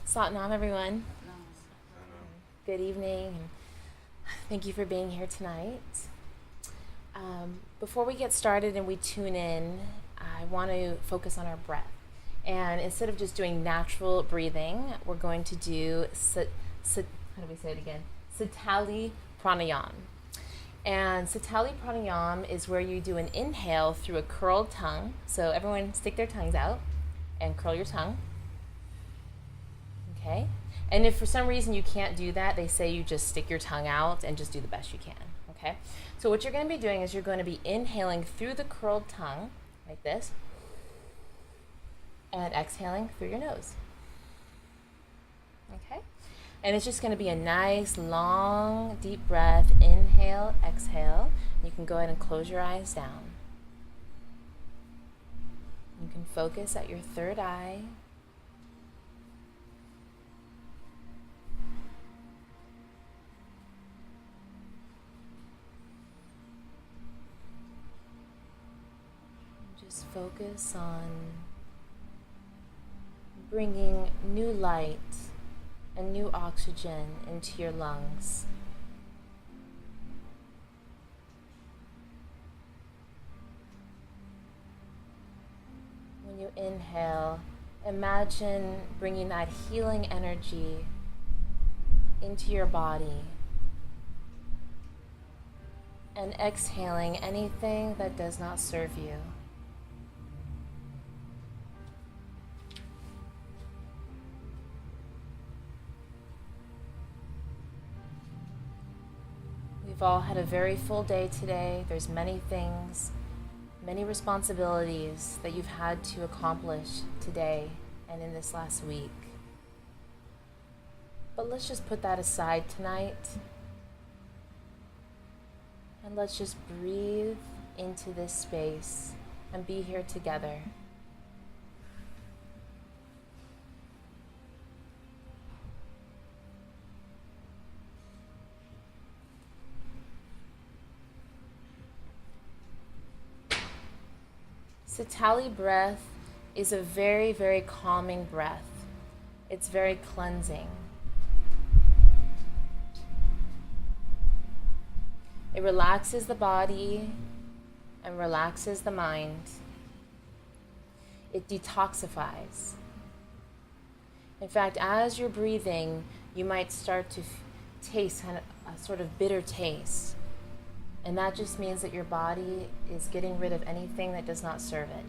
Satnam, everyone. Good evening, and thank you for being here tonight. Before we get started and we tune in, I want to focus on our breath. And instead of just doing natural breathing, we're going to do how do we say it again? Sitali Pranayam. And Sitali Pranayam is where you do an inhale through a curled tongue. So everyone stick their tongues out and curl your tongue. Okay? And if for some reason you can't do that, they say you just stick your tongue out and just do the best you can. Okay? So what you're going to be doing is you're going to be inhaling through the curled tongue, like this, and exhaling through your nose. Okay? And it's just going to be a nice, long, deep breath. Inhale, exhale. You can go ahead and close your eyes down. You can focus at your third eye. Just focus on bringing new light and new oxygen into your lungs. When you inhale, imagine bringing that healing energy into your body and exhaling anything that does not serve you. We've all had a very full day today. There's many things, many responsibilities that you've had to accomplish today and in this last week. But let's just put that aside tonight. And let's just breathe into this space and be here together. Sitali breath is a very, very calming breath. It's very cleansing. It relaxes the body and relaxes the mind. It detoxifies. In fact, as you're breathing, you might start to taste kind of a sort of bitter taste. And that just means that your body is getting rid of anything that does not serve it.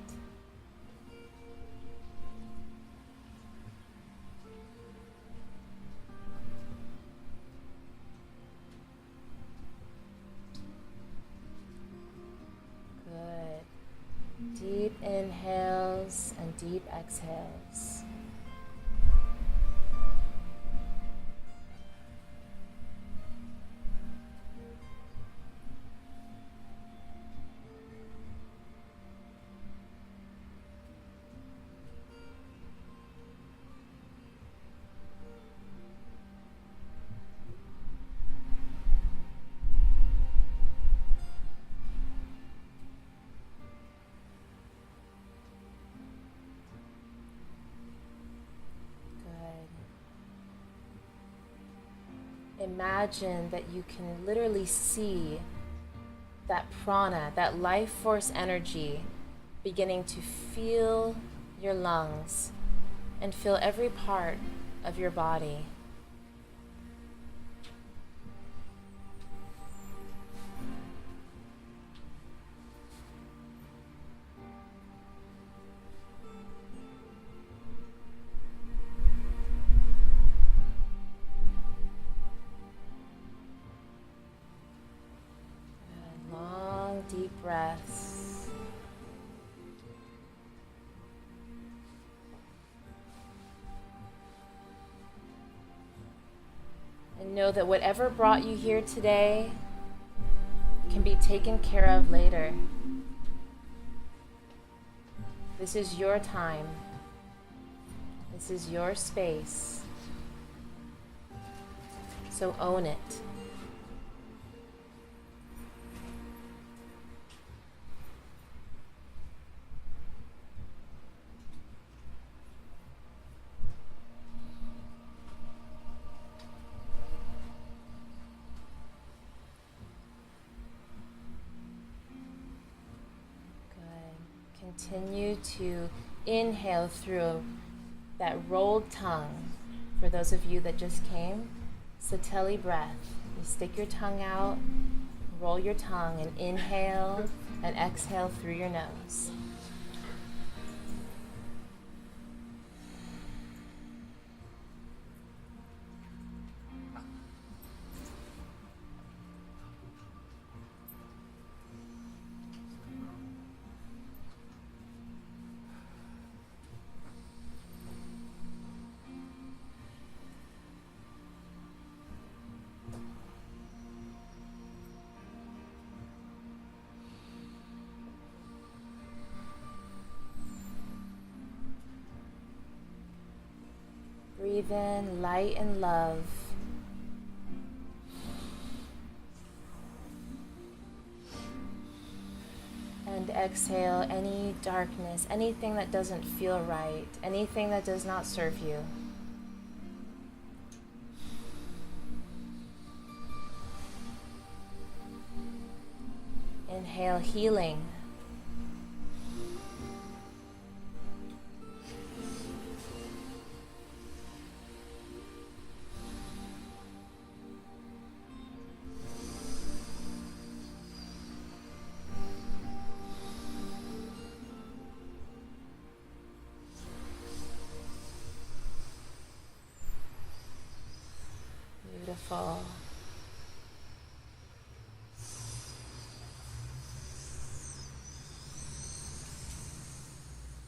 Good. Deep inhales and deep exhales. Imagine that you can literally see that prana, that life force energy beginning to feel your lungs and feel every part of your body. Deep breaths. And know that whatever brought you here today can be taken care of later. This is your time. This is your space. So own it. Continue to inhale through that rolled tongue. For those of you that just came, Sateli breath. You stick your tongue out, roll your tongue, and inhale and exhale through your nose. Breathe in light and love. And exhale any darkness, anything that doesn't feel right, anything that does not serve you. Inhale healing. Beautiful.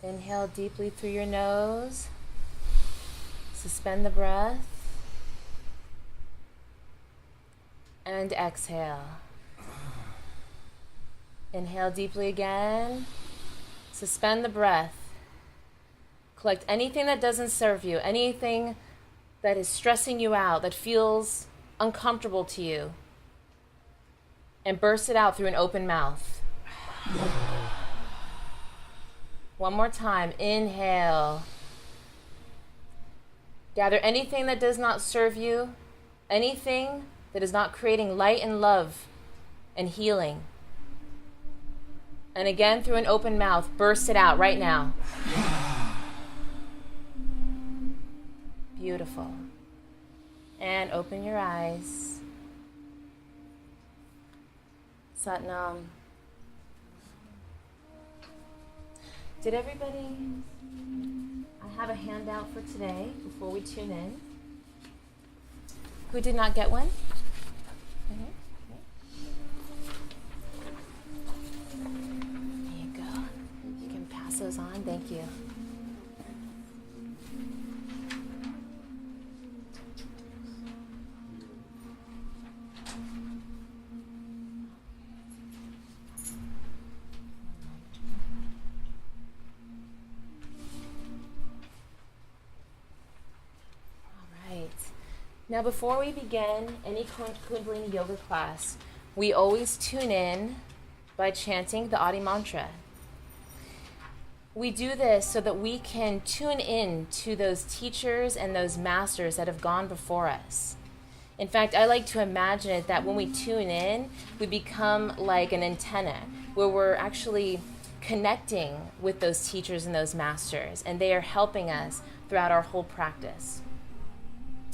Inhale deeply through your nose. Suspend the breath. And exhale. Inhale deeply again. Suspend the breath. Collect anything that doesn't serve you, anything that is stressing you out, that feels uncomfortable to you, and burst it out through an open mouth. One more time. Inhale. Gather anything that does not serve you, anything that is not creating light and love and healing. And again, through an open mouth, burst it out right now. Beautiful. And open your eyes. Satnam. Did everybody, I have a handout for today before we tune in. Who did not get one? There you go. You can pass those on. Thank you. Now, before we begin any Kundalini yoga class, we always tune in by chanting the Adi mantra. We do this so that we can tune in to those teachers and those masters that have gone before us. In fact, I like to imagine it that when we tune in, we become like an antenna where we're actually connecting with those teachers and those masters, and they are helping us throughout our whole practice.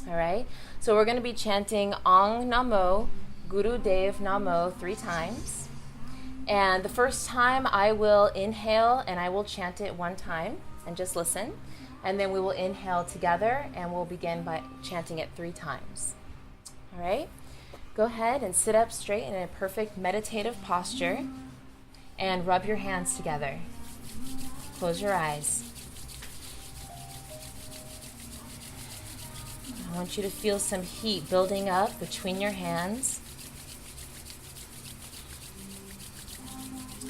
All right, so we're going to be chanting Ang Namo, Guru Dev Namo 3 times. And the first time I will inhale and I will chant it 1 time and just listen. And then we will inhale together and we'll begin by chanting it 3 times. All right, go ahead and sit up straight in a perfect meditative posture and rub your hands together. Close your eyes. I want you to feel some heat building up between your hands.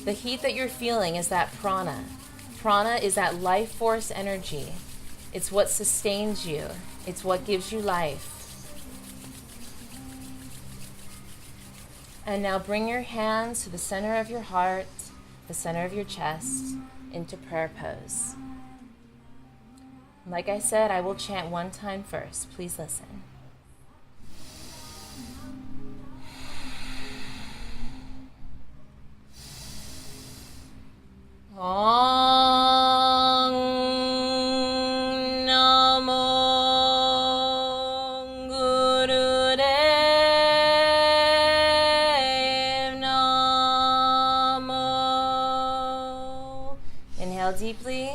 The heat that you're feeling is that prana. Prana is that life force energy. It's what sustains you. It's what gives you life. And now bring your hands to the center of your heart, the center of your chest, into prayer pose. Like I said, I will chant 1 time first. Please listen. Om. deeply.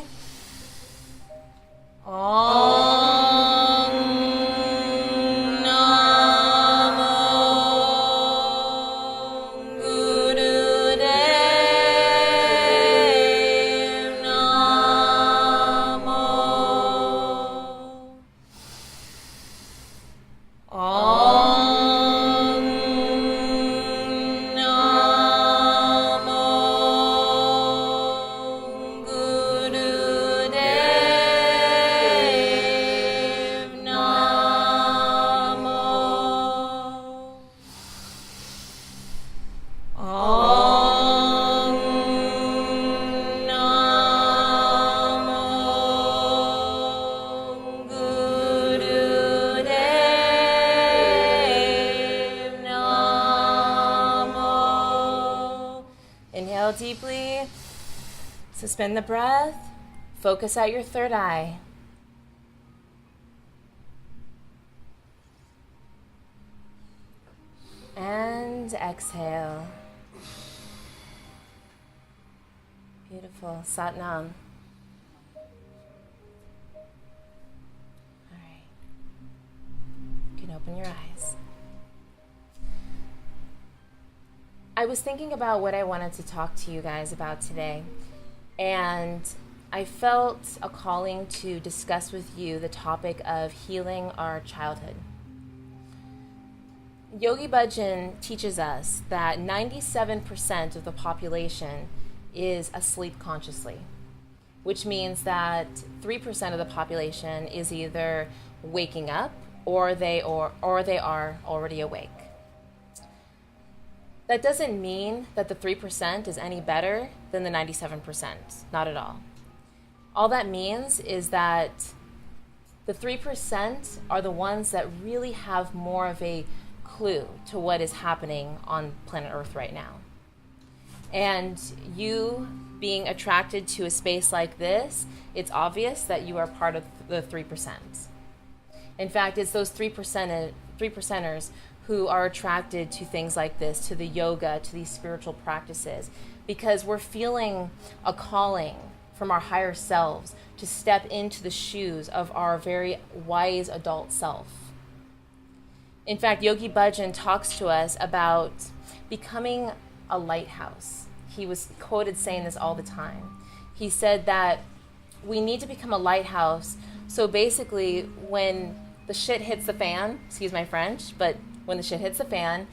Om Namo Gurudev Namo. Om Namo Gurudev Namo. Om Namo Gurudev Namo. Inhale deeply. Suspend the breath. Focus out your third eye. And exhale. Beautiful. Sat Nam. All right. You can open your eyes. I was thinking about what I wanted to talk to you guys about today, and I felt a calling to discuss with you the topic of healing our childhood. Yogi Bhajan teaches us that 97% of the population is asleep consciously, which means that 3% of the population is either waking up or they are already awake. That doesn't mean that the 3% is any better than the 97%, not at all. All that means is that the 3% are the ones that really have more of a clue to what is happening on planet Earth right now. And you being attracted to a space like this, it's obvious that you are part of the 3%. In fact, it's those 3%ers who are attracted to things like this, to the yoga, to these spiritual practices, because we're feeling a calling from our higher selves to step into the shoes of our very wise adult self. In fact, Yogi Bhajan talks to us about becoming a lighthouse. He was quoted saying this all the time. He said that we need to become a lighthouse, so basically when the shit hits the fan, excuse my French, but when the shit hits the fan,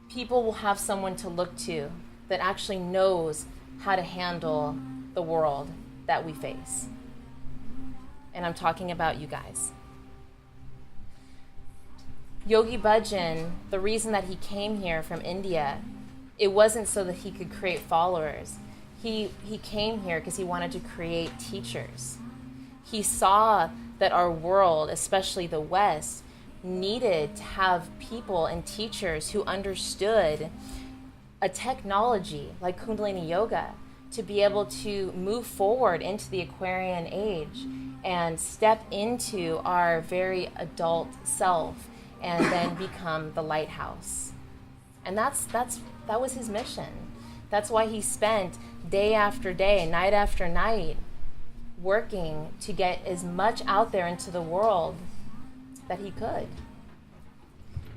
people will have someone to look to that actually knows how to handle the world that we face. And I'm talking about you guys. Yogi Bhajan, the reason that he came here from India, it wasn't so that he could create followers. He came here because he wanted to create teachers. He saw that our world, especially the West, needed to have people and teachers who understood a technology like Kundalini Yoga to be able to move forward into the Aquarian age and step into our very adult self and then become the lighthouse. And that was his mission. That's why he spent day after day, night after night, working to get as much out there into the world that he could.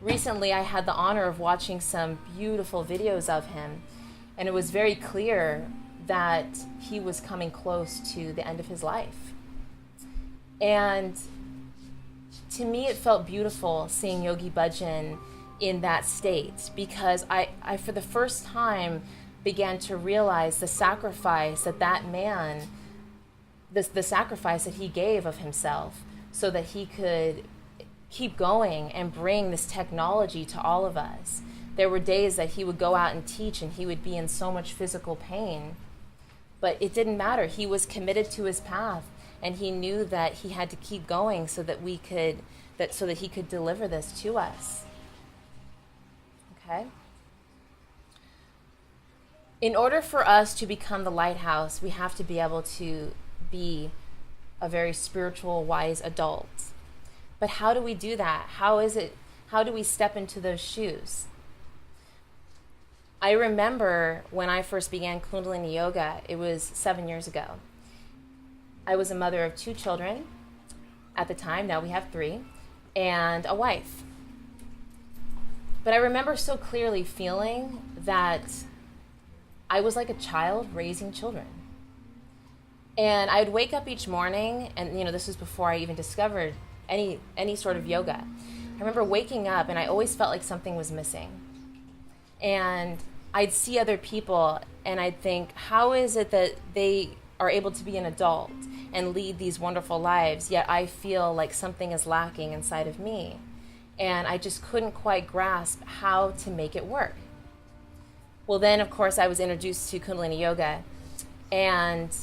Recently, I had the honor of watching some beautiful videos of him, and it was very clear that he was coming close to the end of his life. And to me, it felt beautiful seeing Yogi Bhajan in that state, because I for the first time began to realize the sacrifice that man, the sacrifice that he gave of himself so that he could keep going and bring this technology to all of us. There were days that he would go out and teach and he would be in so much physical pain, but it didn't matter. He was committed to his path, and he knew that he had to keep going so that he could deliver this to us. Okay? In order for us to become the lighthouse, we have to be able to be a very spiritual, wise adult. But how do we do that? How do we step into those shoes? I remember when I first began Kundalini Yoga, it was 7 years ago. I was a mother of 2 children at the time, now we have 3, and a wife. But I remember so clearly feeling that I was like a child raising children. And I'd wake up each morning, and this was before I even discovered any sort of yoga. I remember waking up and I always felt like something was missing. And I'd see other people and I'd think, how is it that they are able to be an adult and lead these wonderful lives, yet I feel like something is lacking inside of me? And I just couldn't quite grasp how to make it work. Well, then, of course, I was introduced to Kundalini Yoga, and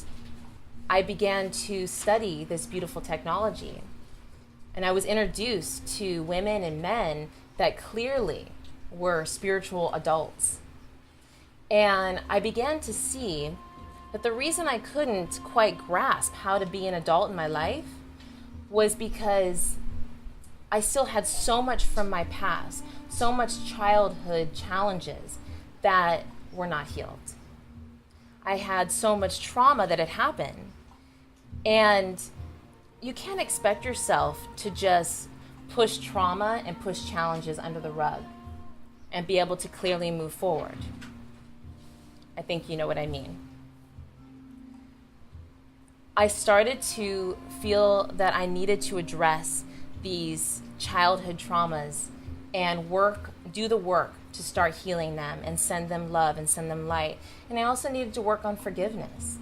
I began to study this beautiful technology. And I was introduced to women and men that clearly were spiritual adults. And I began to see that the reason I couldn't quite grasp how to be an adult in my life was because I still had so much from my past, so much childhood challenges that were not healed. I had so much trauma that had happened. And you can't expect yourself to just push trauma and push challenges under the rug and be able to clearly move forward. I think you know what I mean. I started to feel that I needed to address these childhood traumas and do the work to start healing them and send them love and send them light. And I also needed to work on forgiveness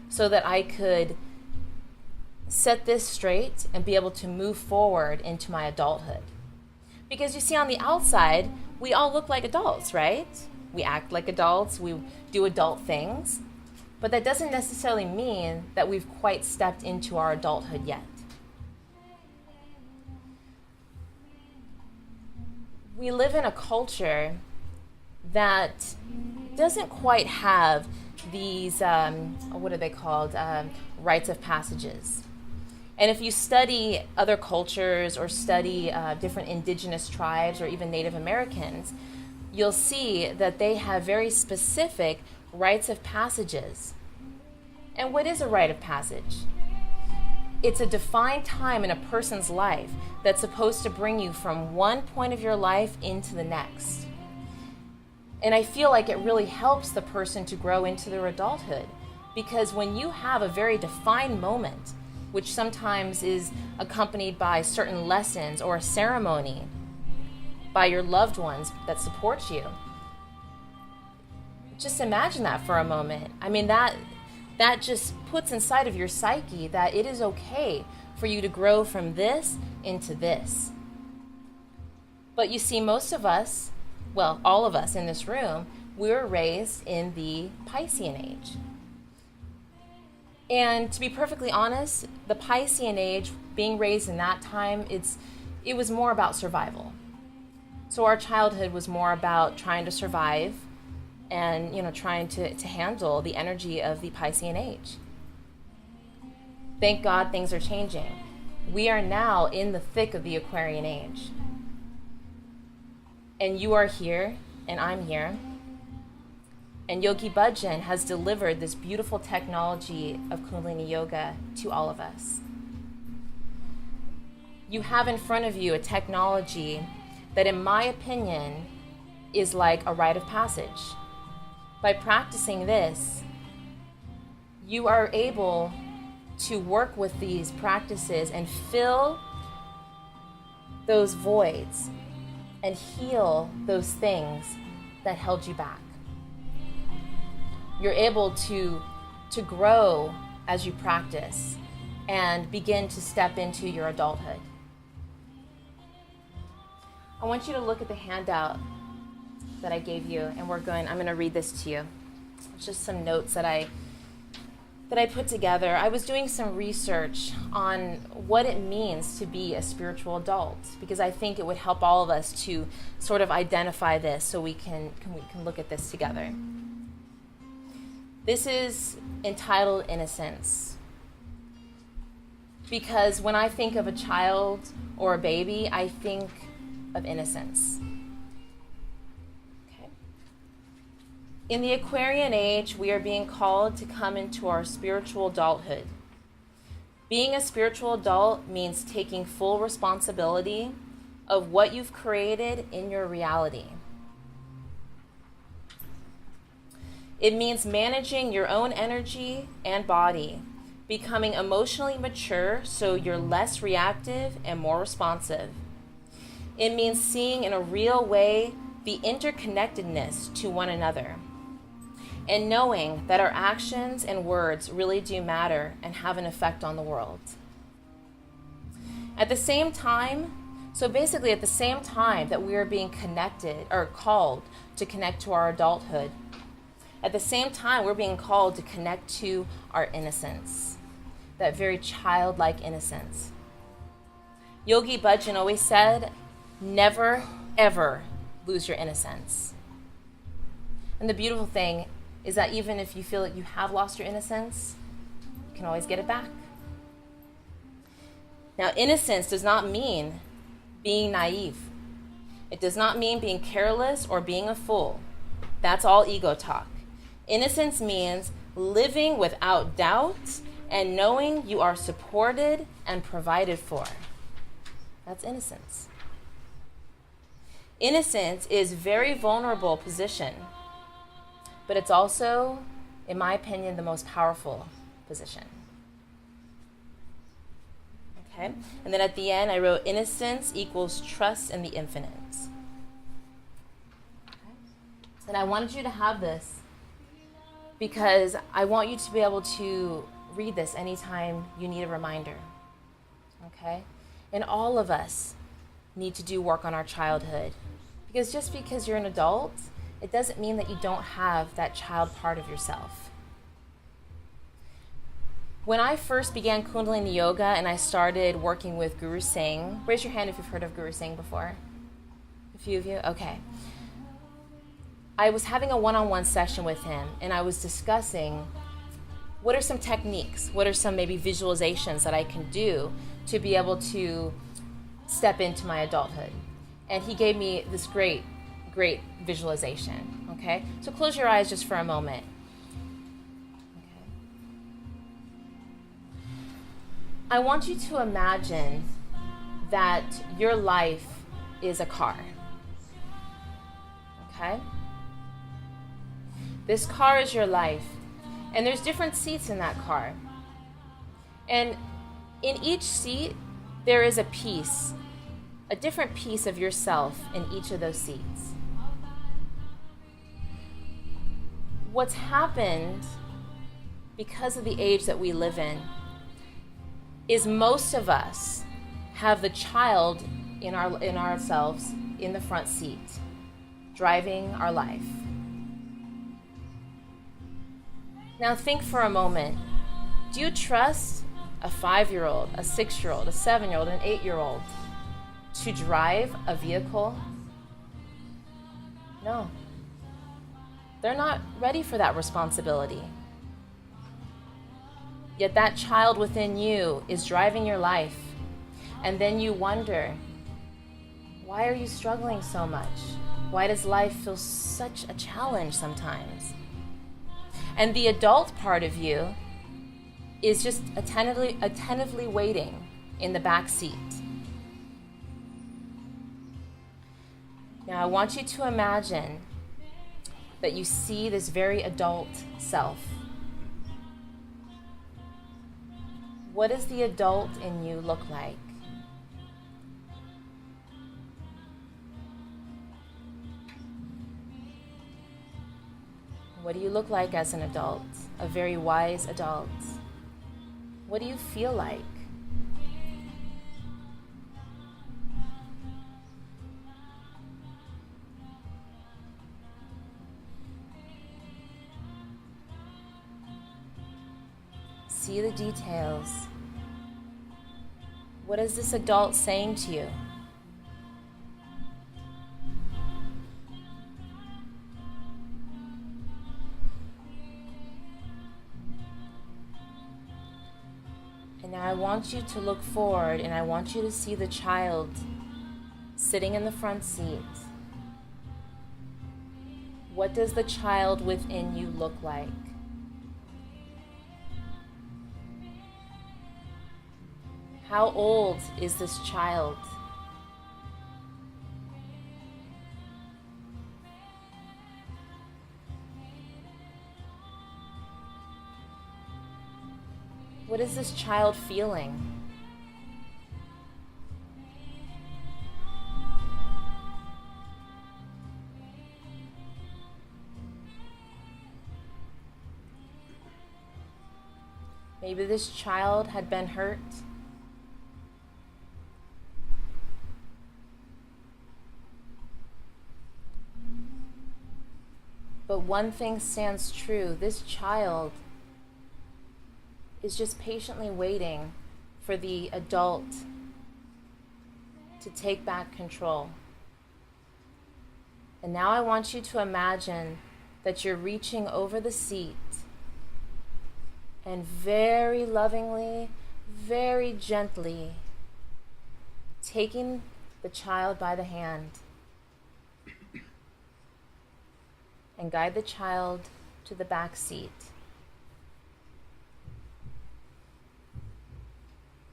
so that I could set this straight and be able to move forward into my adulthood. Because you see, on the outside, we all look like adults, right? We act like adults, we do adult things, but that doesn't necessarily mean that we've quite stepped into our adulthood yet. We live in a culture that doesn't quite have these, what are they called, rites of passages. And if you study other cultures or study different indigenous tribes or even Native Americans, you'll see that they have very specific rites of passages. And what is a rite of passage? It's a defined time in a person's life that's supposed to bring you from one point of your life into the next. And I feel like it really helps the person to grow into their adulthood, because when you have a very defined moment, which sometimes is accompanied by certain lessons or a ceremony by your loved ones that support you, just imagine that for a moment. I mean, that just puts inside of your psyche that it is okay for you to grow from this into this. But you see, most of us, well, all of us in this room, we were raised in the Piscean age. And to be perfectly honest, the Piscean age, being raised in that time, it was more about survival. So our childhood was more about trying to survive and trying to handle the energy of the Piscean age. Thank God things are changing. We are now in the thick of the Aquarian age. And you are here, and I'm here. And Yogi Bhajan has delivered this beautiful technology of Kundalini Yoga to all of us. You have in front of you a technology that, in my opinion, is like a rite of passage. By practicing this, you are able to work with these practices and fill those voids and heal those things that held you back. You're able to grow as you practice and begin to step into your adulthood. I want you to look at the handout that I gave you, and I'm going to read this to you. It's just some notes that I put together. I was doing some research on what it means to be a spiritual adult, because I think it would help all of us to sort of identify this so we can look at this together. This is entitled Innocence, because when I think of a child or a baby, I think of innocence. Okay. In the Aquarian age, we are being called to come into our spiritual adulthood. Being a spiritual adult means taking full responsibility of what you've created in your reality. It means managing your own energy and body, becoming emotionally mature so you're less reactive and more responsive. It means seeing in a real way the interconnectedness to one another, and knowing that our actions and words really do matter and have an effect on the world. At the same time, at the same time that we are being connected or called to connect to our adulthood, at the same time we're being called to connect to our innocence, that very childlike innocence. Yogi Bhajan always said, never, ever lose your innocence. And the beautiful thing is that even if you feel like you have lost your innocence, you can always get it back. Now, innocence does not mean being naive. It does not mean being careless or being a fool. That's all ego talk. Innocence means living without doubt and knowing you are supported and provided for. That's innocence. Innocence is a very vulnerable position, but it's also, in my opinion, the most powerful position. Okay? And then at the end, I wrote, innocence equals trust in the infinite. Okay? And I wanted you to have this because I want you to be able to read this anytime you need a reminder. Okay? And all of us need to do work on our childhood. Because just because you're an adult, it doesn't mean that you don't have that child part of yourself. When I first began Kundalini Yoga and I started working with Guru Singh, raise your hand if you've heard of Guru Singh before. A few of you? Okay. I was having a one-on-one session with him and I was discussing what are some techniques, what are some maybe visualizations that I can do to be able to step into my adulthood. And he gave me this great visualization, okay? So close your eyes just for a moment. Okay. I want you to imagine that your life is a car, okay? This car is your life, and there's different seats in that car. And in each seat, there is a different piece of yourself in each of those seats. What's happened because of the age that we live in is most of us have the child in ourselves in the front seat, driving our life. Now think for a moment. Do you trust a 5-year-old, a 6-year-old, a 7-year-old, an 8-year-old to drive a vehicle? No. They're not ready for that responsibility. Yet that child within you is driving your life. And then you wonder, why are you struggling so much? Why does life feel such a challenge sometimes? And the adult part of you is just attentively waiting in the back seat. Now I want you to imagine that you see this very adult self. What does the adult in you look like? What do you look like as an adult? A very wise adult. What do you feel like? See the details. What is this adult saying to you? And now I want you to look forward and I want you to see the child sitting in the front seat. What does the child within you look like? How old is this child? What is this child feeling? Maybe this child had been hurt. But one thing stands true. This child is just patiently waiting for the adult to take back control. And now I want you to imagine that you're reaching over the seat and very lovingly, very gently taking the child by the hand and guide the child to the back seat,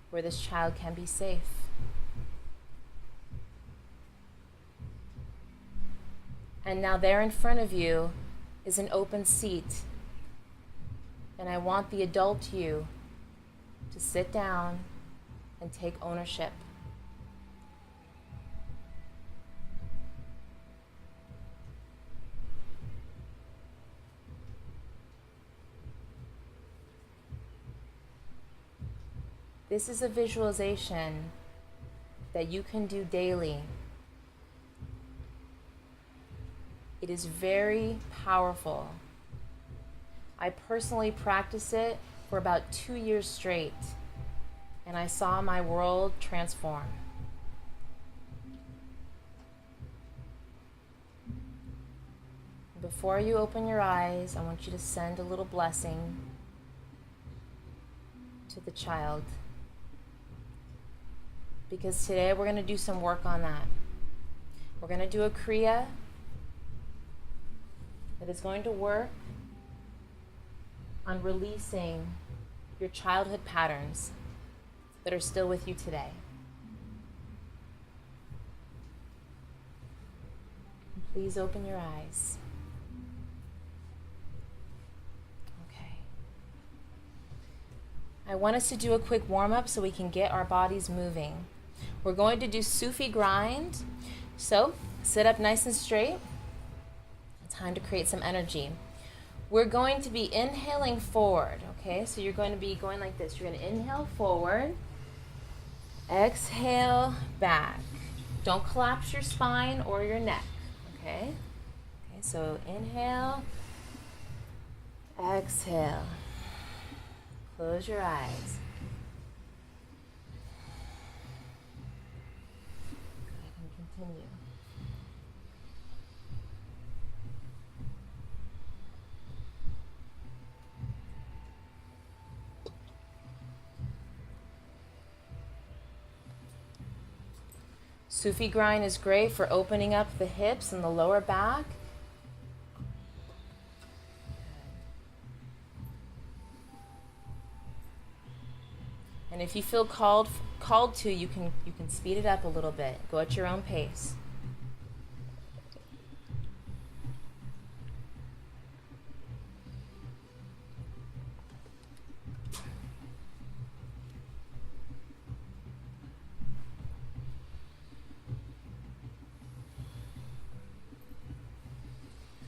where this child can be safe. And now there in front of you is an open seat. And I want the adult you to sit down and take ownership. This is a visualization that you can do daily. It is very powerful. I personally practiced it for about 2 years straight, and I saw my world transform. Before you open your eyes, I want you to send a little blessing to the child, because today we're going to do some work on that. We're going to do a Kriya that is going to work on releasing your childhood patterns that are still with you today. Please open your eyes. Okay. I want us to do a quick warm-up so we can get our bodies moving. We're going to do Sufi grind. So sit up nice and straight. Time to create some energy. We're going to be inhaling forward, okay? So you're going to be going like this. You're going to inhale forward, exhale back. Don't collapse your spine or your neck, okay? Okay, so inhale, exhale. Close your eyes. Go ahead and continue. Sufi grind is great for opening up the hips and the lower back. And if you feel called to, you can speed it up a little bit. Go at your own pace.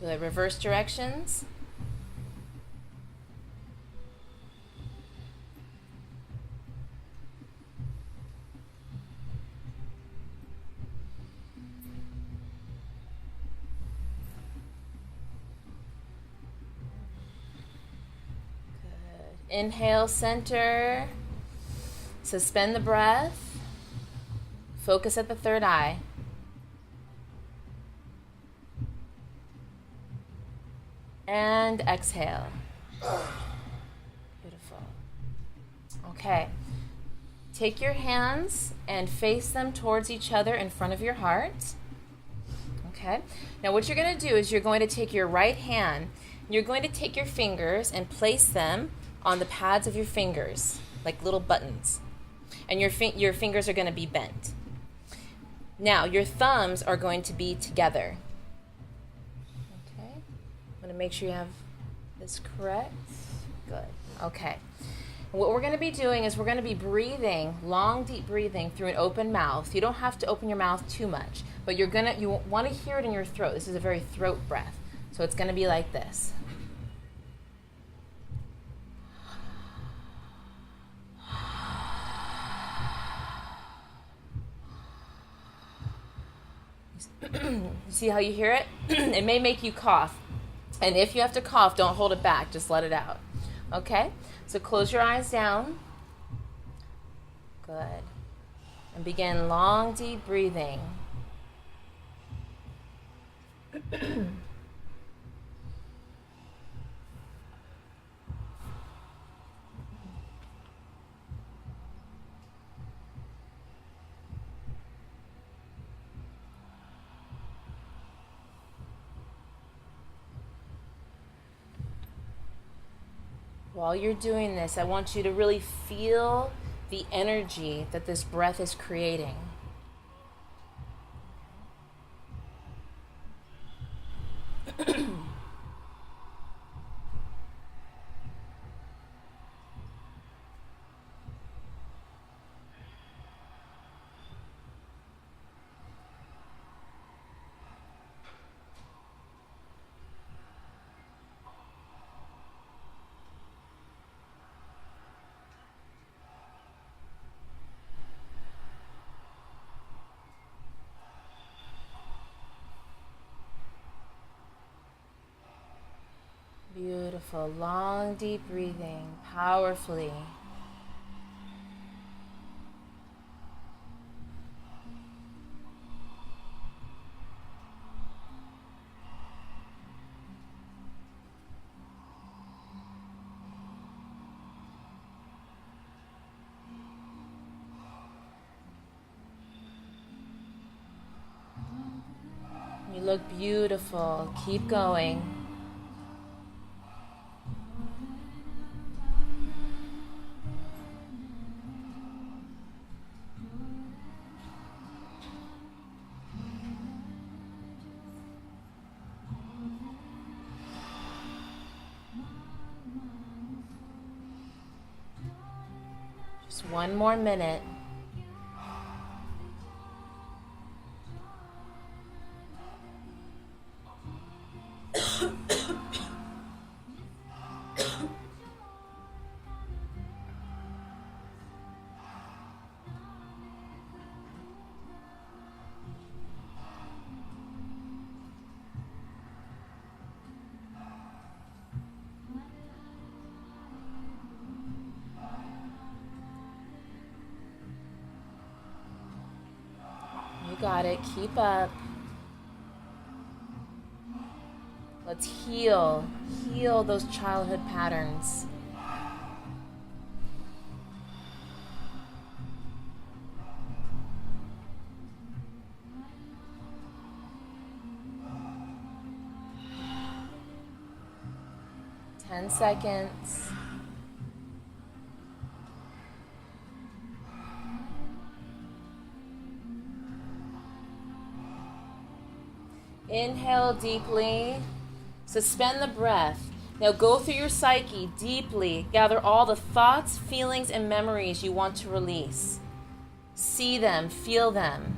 Good. Reverse directions. Good. Inhale, center. Suspend the breath. Focus at the third eye. And exhale. Beautiful. Okay. Take your hands and face them towards each other in front of your heart. Okay? Now what you're going to do is you're going to take your right hand, you're going to take your fingers and place them on the pads of your fingers, like little buttons. And your fingers are going to be bent. Now, your thumbs are going to be together. Okay? I'm going to make sure you have this correct. Good. Okay. What we're going to be doing is we're going to be breathing, long, deep breathing through an open mouth. You don't have to open your mouth too much, but you want to hear it in your throat. This is a very throat breath. So it's going to be like this. You see how you hear it? It may make you cough. And if you have to cough, don't hold it back. Just let it out. Okay? So close your eyes down. Good. And begin long, deep breathing. While you're doing this, I want you to really feel the energy that this breath is creating. Beautiful, long, deep breathing, powerfully. You look beautiful. Keep going. Just one more minute. You got it. Keep up. Let's heal those childhood patterns. Ten seconds. Inhale deeply. Suspend the breath. Now go through your psyche deeply. Gather all the thoughts, feelings, and memories you want to release. See them, feel them.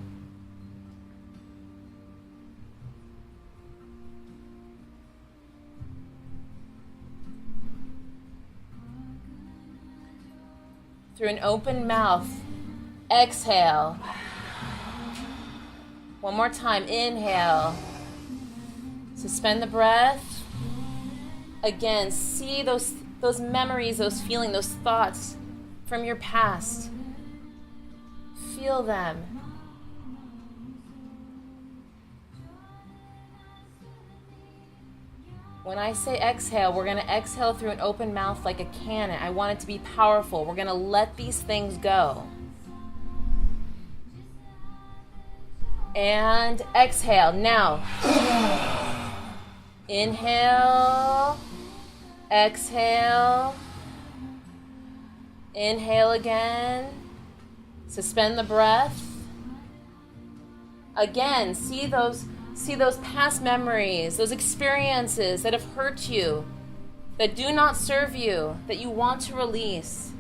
Through an open mouth, exhale. One more time, inhale. Suspend the breath. Again, see those memories, those feelings, those thoughts from your past. Feel them. When I say exhale, we're going to exhale through an open mouth like a cannon. I want it to be powerful. We're going to let these things go. And exhale. Now, inhale, exhale, inhale again, suspend the breath. Again, see those past memories, those experiences that have hurt you, that do not serve you, that you want to release,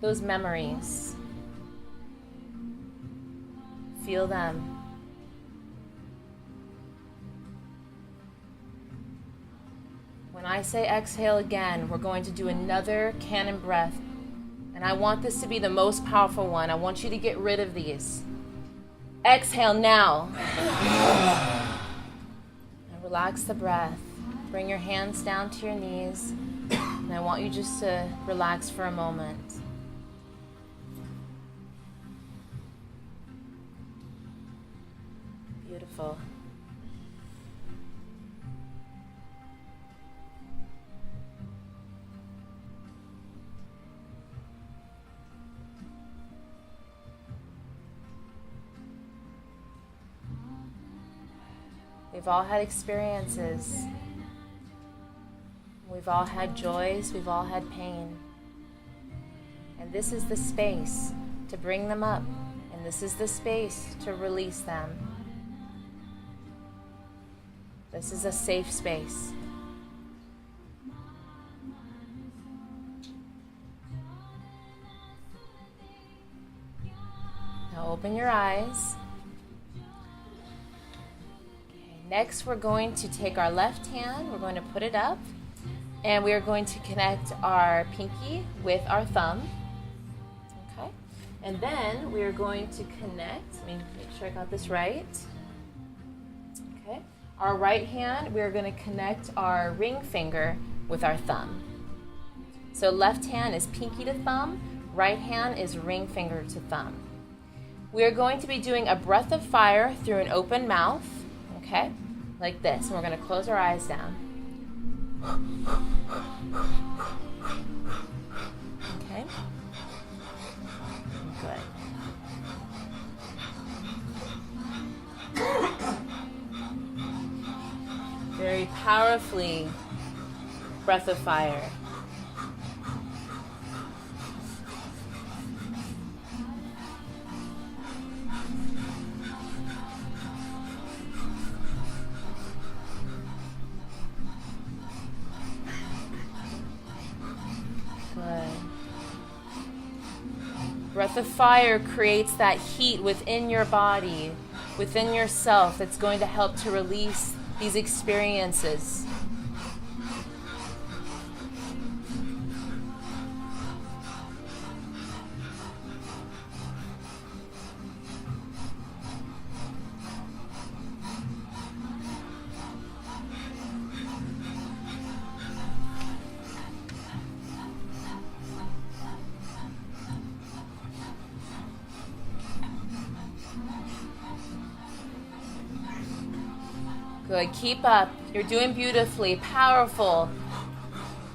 those memories. Feel them. When I say exhale again, we're going to do another cannon breath. And I want this to be the most powerful one. I want you to get rid of these. Exhale now. And relax the breath. Bring your hands down to your knees. And I want you just to relax for a moment. Beautiful. We've all had experiences. We've all had joys. We've all had pain. And this is the space to bring them up. And this is the space to release them. This is a safe space. Now open your eyes. Next, we're going to take our left hand, we're going to put it up, and we are going to connect our pinky with our thumb. Okay? And then we are going to connect, let me make sure I got this right. Okay? Our right hand, we are going to connect our ring finger with our thumb. So left hand is pinky to thumb, right hand is ring finger to thumb. We are going to be doing a breath of fire through an open mouth. Okay, like this. And we're going to close our eyes down. Okay. Good. Very powerfully, breath of fire. Breath of fire creates that heat within your body, within yourself, that's going to help to release these experiences. Good. Keep up. You're doing beautifully. Powerful.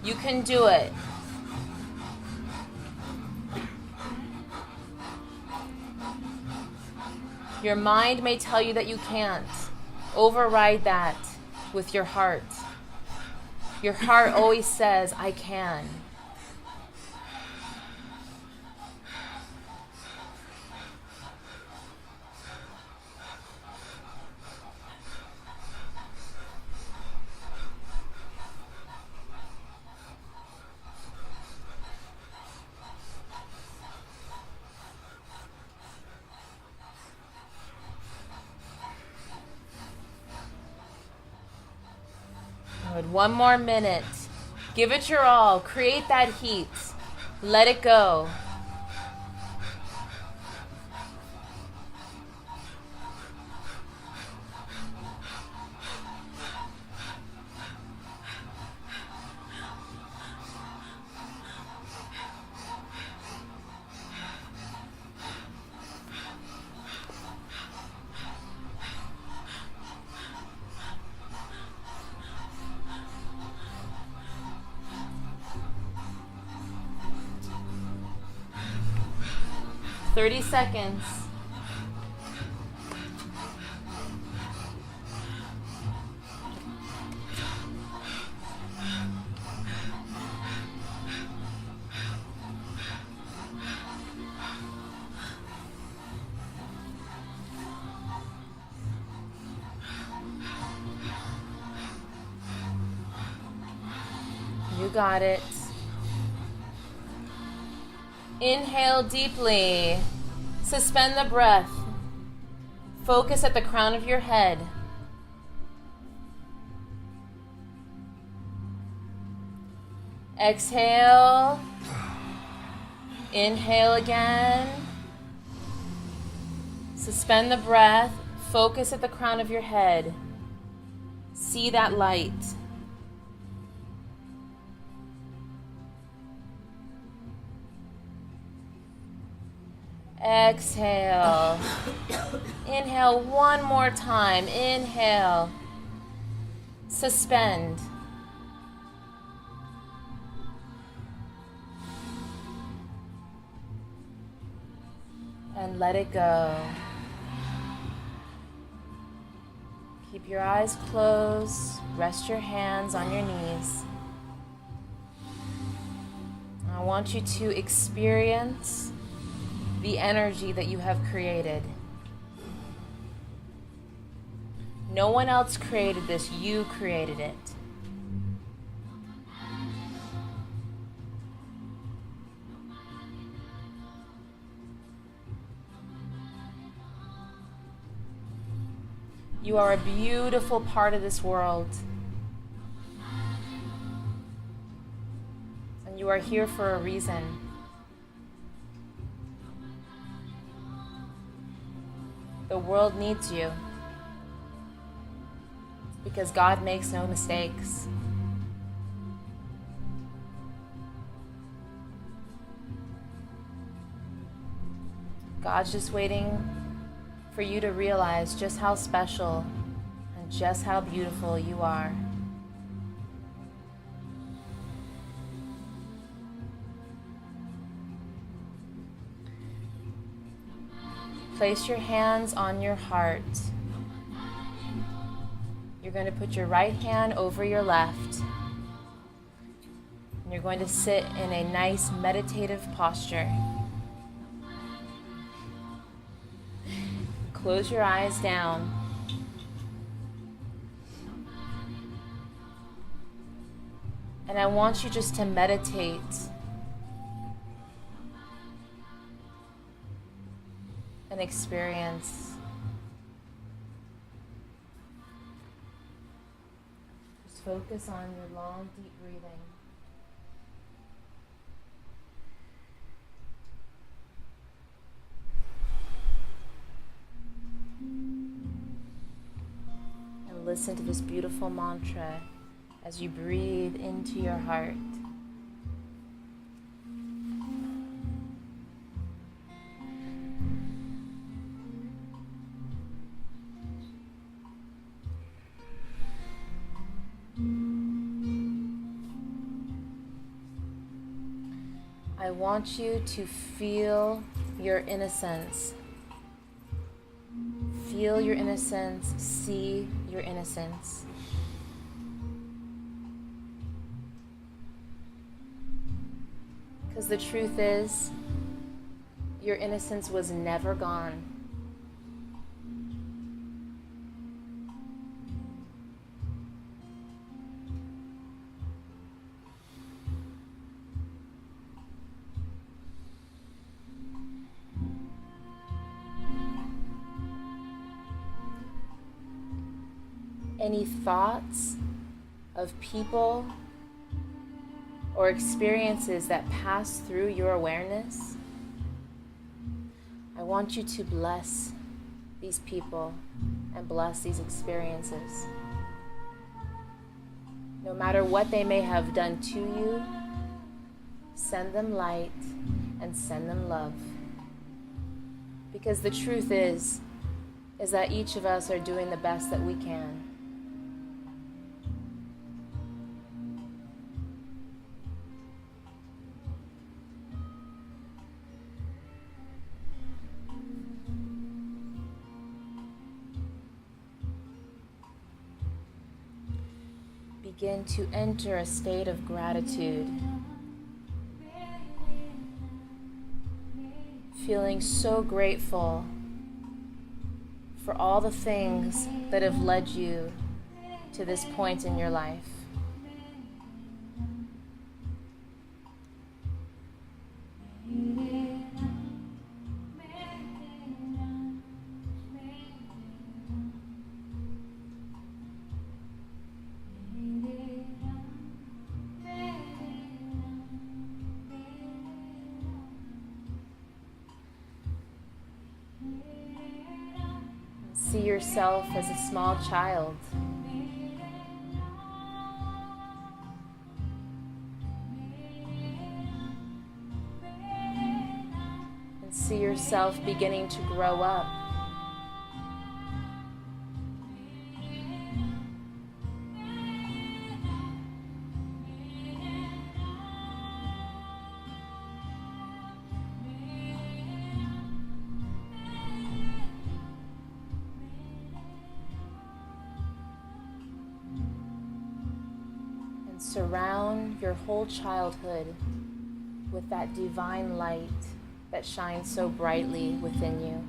You can do it. Your mind may tell you that you can't. Override that with your heart. Your heart always says, I can. Good. One more minute. Give it your all. Create that heat. Let it go. .30 seconds. You got it. Inhale deeply. Suspend the breath. Focus at the crown of your head. Exhale. Inhale again. Suspend the breath. Focus at the crown of your head. See that light. Exhale. Inhale one more time. Inhale. Suspend. And let it go. Keep your eyes closed. Rest your hands on your knees. I want you to experience the energy that you have created. No one else created this. You created it. You are a beautiful part of this world. And you are here for a reason. The world needs you. Because God makes no mistakes. God's just waiting for you to realize just how special and just how beautiful you are. Place your hands on your heart. You're going to put your right hand over your left. And you're going to sit in a nice meditative posture. Close your eyes down. And I want you just to meditate and experience. Just focus on your long, deep breathing. And listen to this beautiful mantra as you breathe into your heart. I want you to feel your innocence. Feel your innocence, see your innocence. Because the truth is, your innocence was never gone. Any thoughts of people or experiences that pass through your awareness, I want you to bless these people and bless these experiences. No matter what they may have done to you, send them light and send them love. Because the truth is that each of us are doing the best that we can. Begin to enter a state of gratitude, feeling so grateful for all the things that have led you to this point in your life. See yourself as a small child. And see yourself beginning to grow up. Surround your whole childhood with that divine light that shines so brightly within you.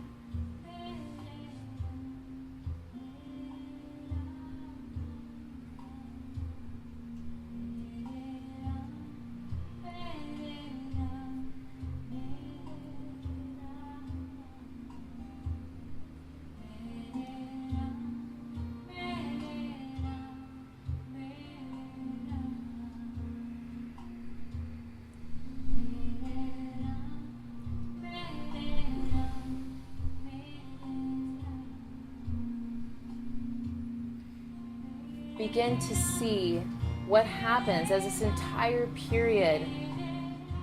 Begin to see what happens as this entire period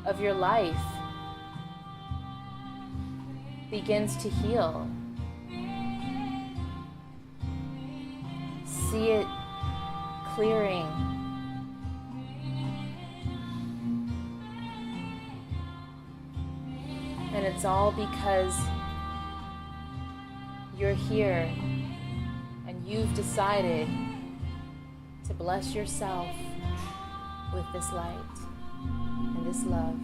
of your life begins to heal. See it clearing. And it's all because you're here and you've decided to bless yourself with this light and this love.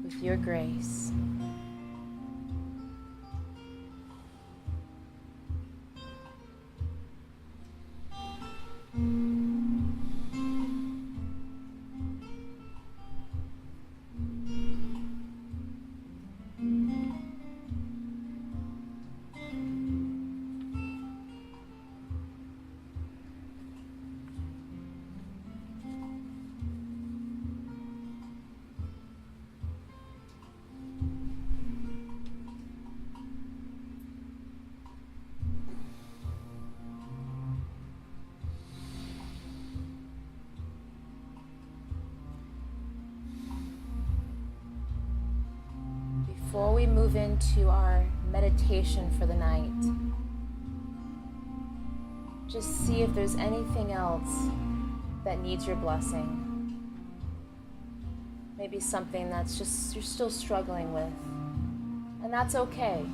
With your grace. Before we move into our meditation for the night, just see if there's anything else that needs your blessing. Maybe something that's just you're still struggling with, and that's okay.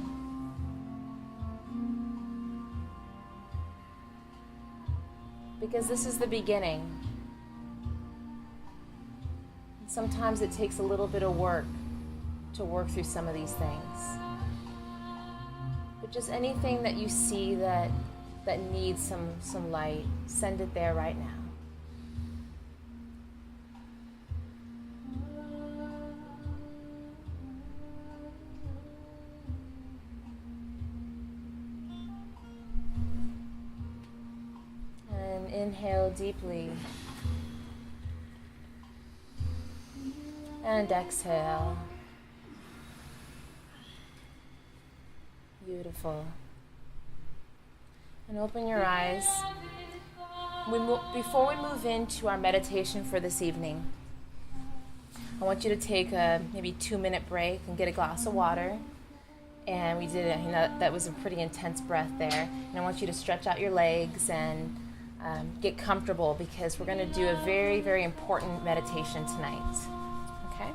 Because this is the beginning. And sometimes it takes a little bit of work to work through some of these things. But just anything that you see that needs some light, send it there right now. And inhale deeply. And exhale. Beautiful. And open your eyes. Before we move into our meditation for this evening, I want you to take a maybe 2-minute break and get a glass of water. And we did it, that was a pretty intense breath there. And I want you to stretch out your legs and get comfortable because we're going to do a very, very important meditation tonight. Okay?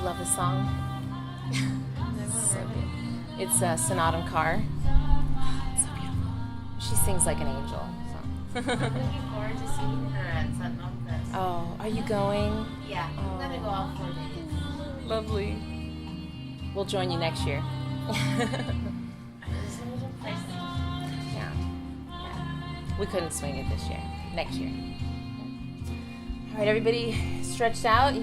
love this song? So good. It's Sanatam Kaur. It's so beautiful. She sings like an angel. So. I'm looking forward to seeing her at Satnam Fest. Oh, are you going? Yeah, I'm gonna go all 4 days. Lovely. We'll join you next year. Yeah. We couldn't swing it this year. Next year. All right, everybody stretched out.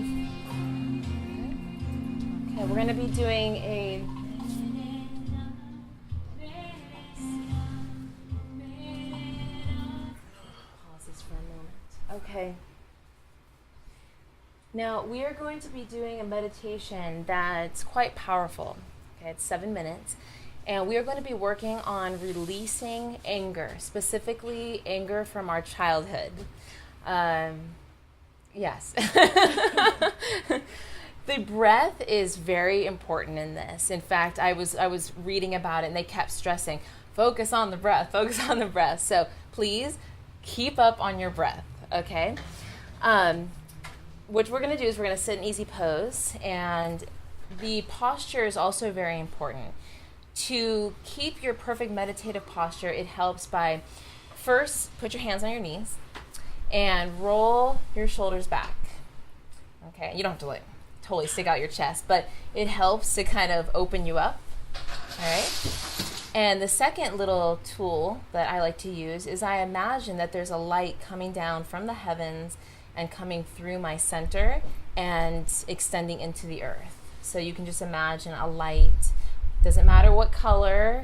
Okay, we're going to be doing a... Pause this for a moment. Okay. Now, we are going to be doing a meditation that's quite powerful. Okay, it's 7 minutes. And we are going to be working on releasing anger, specifically anger from our childhood. Yes. The breath is very important in this. In fact, I was reading about it and they kept stressing, focus on the breath, focus on the breath. So please keep up on your breath, okay? What we're going to do is we're going to sit in easy pose, and the posture is also very important. To keep your perfect meditative posture, it helps by first put your hands on your knees and roll your shoulders back. Okay, you don't have to like totally stick out your chest, but it helps to kind of open you up. All right. And the second little tool that I like to use is I imagine that there's a light coming down from the heavens and coming through my center and extending into the earth. So you can just imagine a light. Doesn't matter what color.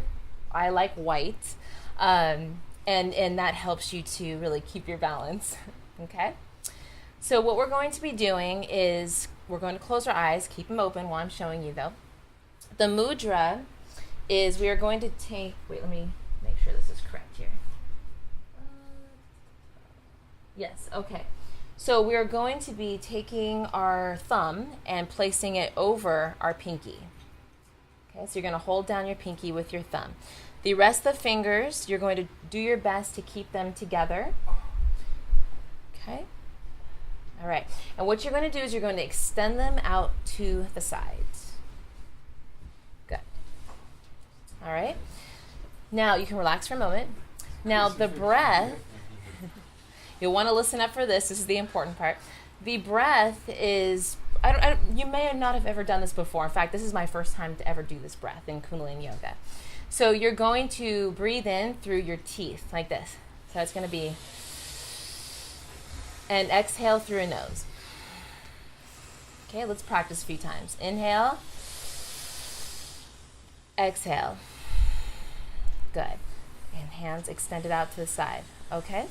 I like white. And that helps you to really keep your balance. Okay? So what we're going to be doing is we're going to close our eyes, keep them open while I'm showing you though. The mudra is we are going to take, wait, let me make sure this is correct here. Yes, okay. So we are going to be taking our thumb and placing it over our pinky. Okay, so you're going to hold down your pinky with your thumb. The rest of the fingers, you're going to do your best to keep them together. Okay? All right. And what you're going to do is you're going to extend them out to the sides. Good. All right. Now, you can relax for a moment. Now, the breath, you'll want to listen up for this. This is the important part. The breath is... you may not have ever done this before. In fact, this is my first time to ever do this breath in Kundalini Yoga. So you're going to breathe in through your teeth like this. So it's going to be, and exhale through your nose. Okay, let's practice a few times. Inhale, exhale. Good. And hands extended out to the side. Okay.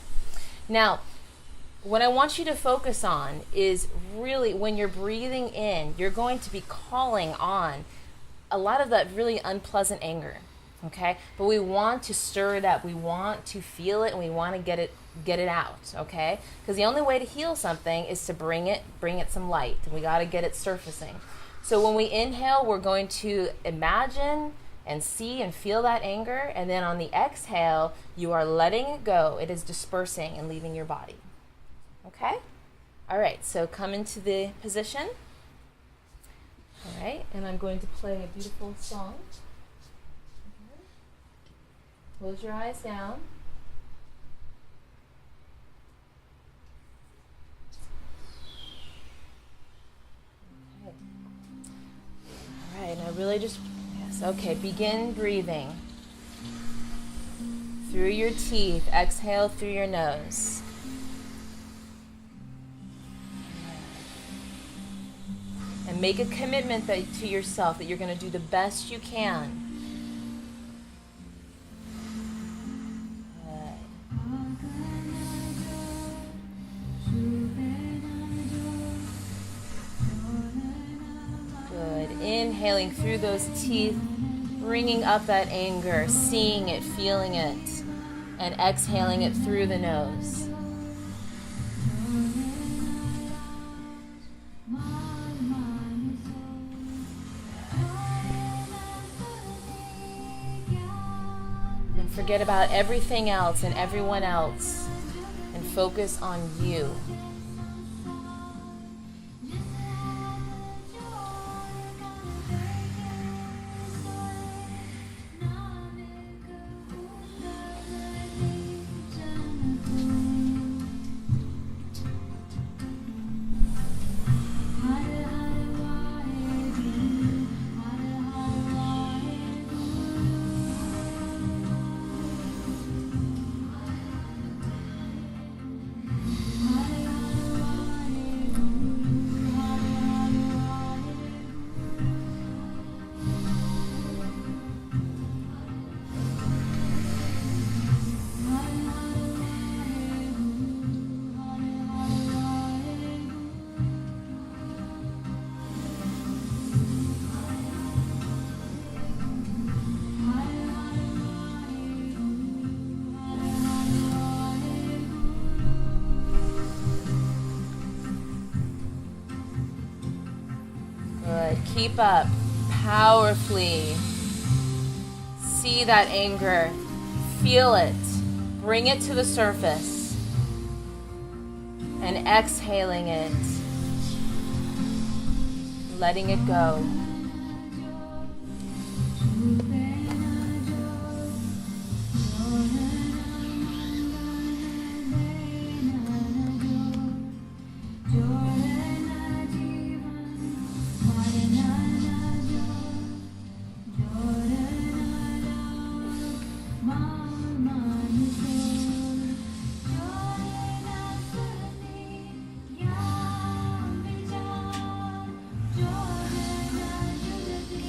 Now, what I want you to focus on is really when you're breathing in, you're going to be calling on a lot of that really unpleasant anger, okay? But we want to stir it up. We want to feel it, and we want to get it out, okay? Because the only way to heal something is to bring it some light, and we got to get it surfacing. So when we inhale, we're going to imagine and see and feel that anger, and then on the exhale, you are letting it go. It is dispersing and leaving your body. Okay? All right, so come into the position. All right, and I'm going to play a beautiful song. Okay. Close your eyes down. Okay. All right, now really just, yes, okay, begin breathing. Through your teeth, exhale through your nose. And make a commitment to yourself that you're going to do the best you can. Good. Inhaling through those teeth, bringing up that anger, seeing it, feeling it, and exhaling it through the nose. Forget about everything else and everyone else and focus on you. Keep up. Powerfully. See that anger. Feel it. Bring it to the surface. And exhaling it. Letting it go.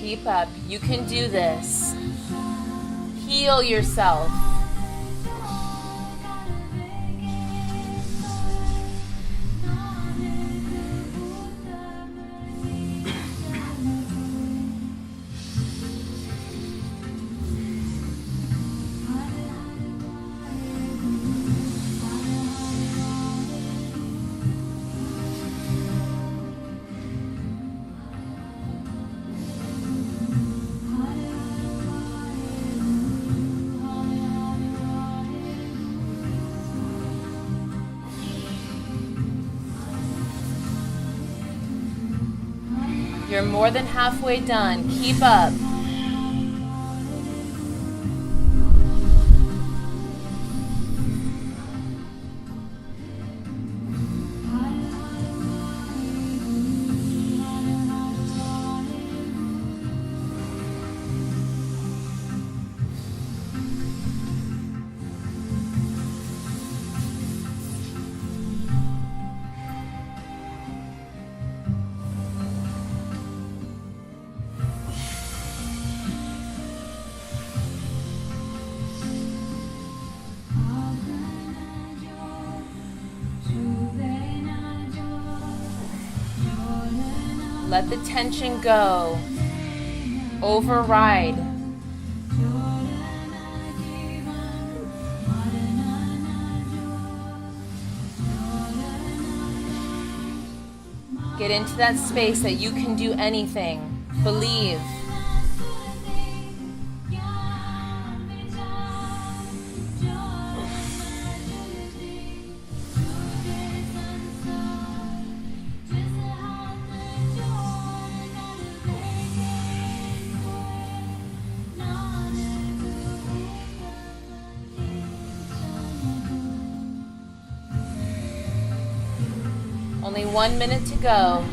Keep up. You can do this. Heal yourself. You're more than halfway done. Keep up. Let the tension go. Override. Get into that space that you can do anything. Believe. Only 1 minute to go.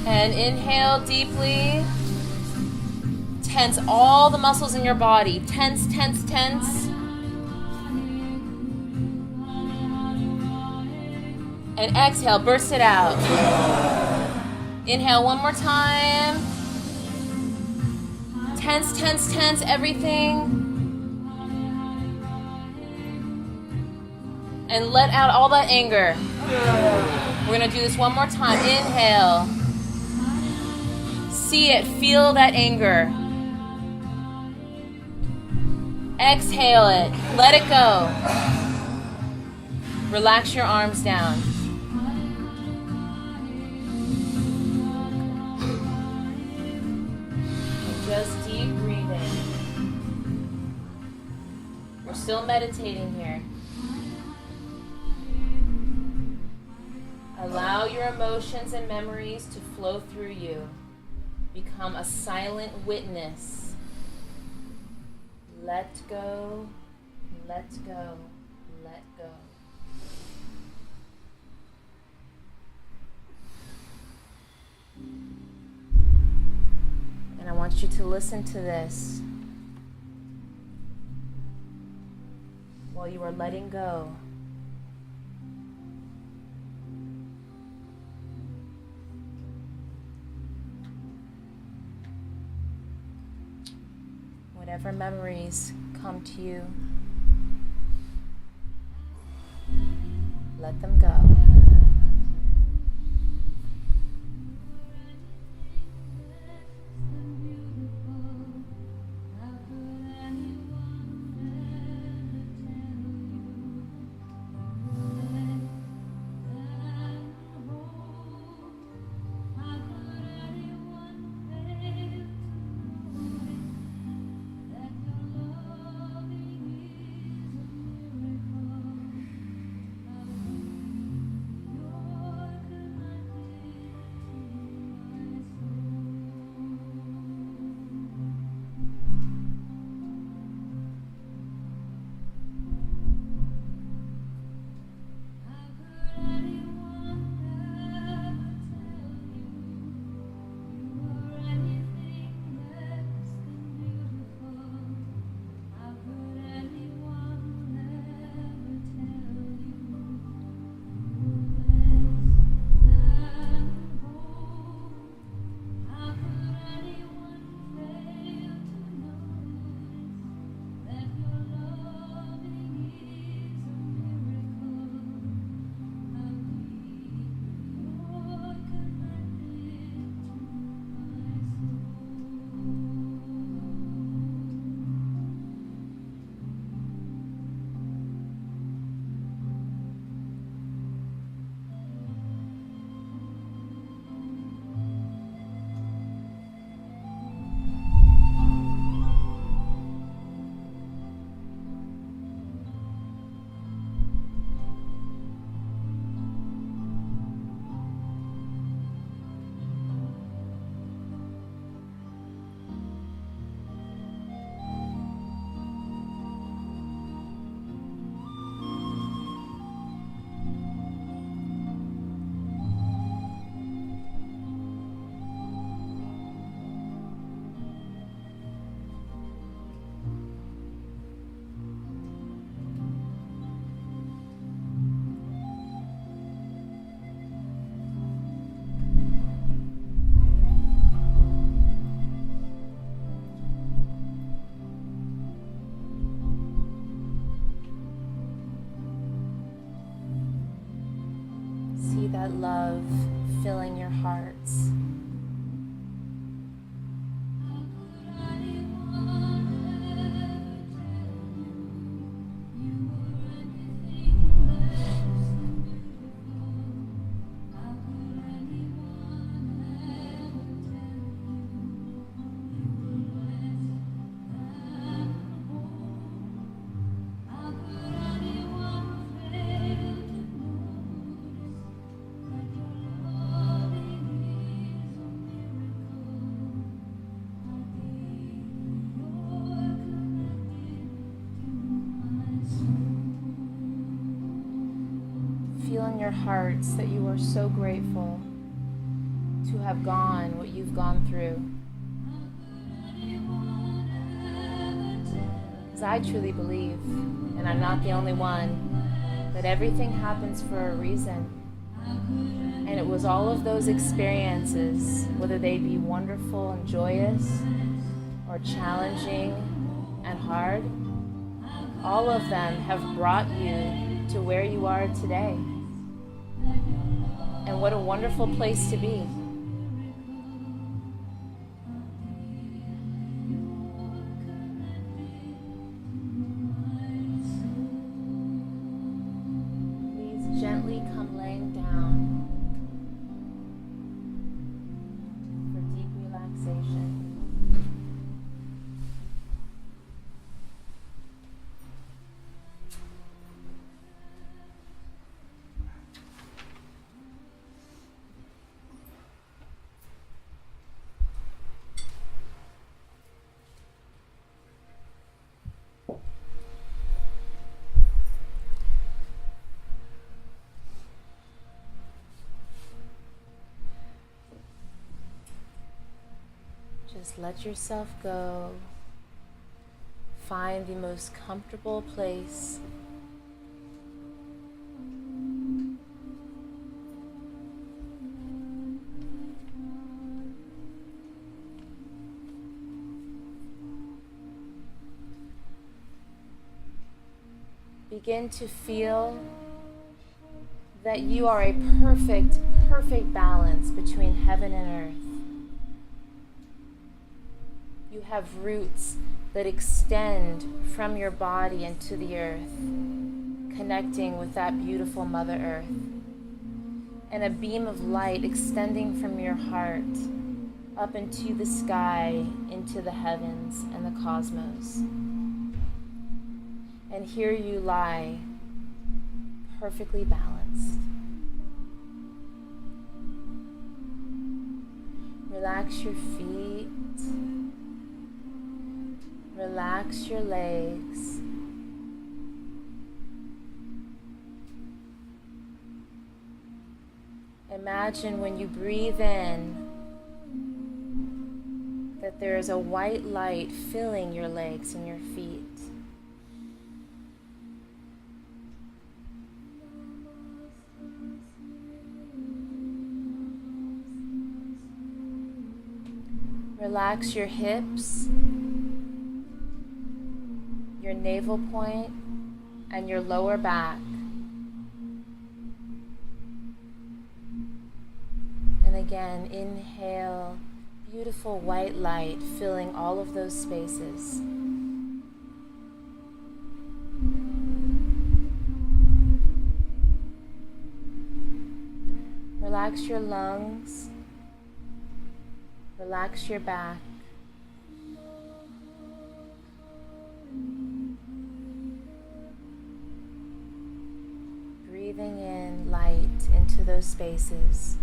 And inhale deeply. Tense all the muscles in your body. Tense, tense, tense. And exhale, burst it out. Inhale one more time. Tense, tense, tense, everything. And let out all that anger. We're going to do this one more time. Inhale. See it, feel that anger. Exhale it, let it go. Relax your arms down. Just deep breathing. We're still meditating here. Allow your emotions and memories to flow through you. Become a silent witness. Let go, let go, let go. And I want you to listen to this. while you are letting go. Whatever memories come to you, let them go. See that love filling your hearts. Feel in your hearts that you are so grateful to have gone what you've gone through. Because I truly believe, and I'm not the only one, that everything happens for a reason. And it was all of those experiences, whether they be wonderful and joyous, or challenging and hard, all of them have brought you to where you are today. And what a wonderful place to be. Please gently come laying down for deep relaxation. Just let yourself go. Find the most comfortable place begin to feel that you are a perfect, perfect balance between heaven and earth. You have roots that extend from your body into the earth, connecting with that beautiful Mother Earth, and a beam of light extending from your heart up into the sky, into the heavens and the cosmos. And here you lie, perfectly balanced. Relax your feet. Relax your legs. Imagine when you breathe in that there is a white light filling your legs and your feet. Relax your hips, your navel point, and your lower back. And again, inhale, beautiful white light filling all of those spaces. Relax your lungs. Relax your back. Breathing in light into those spaces.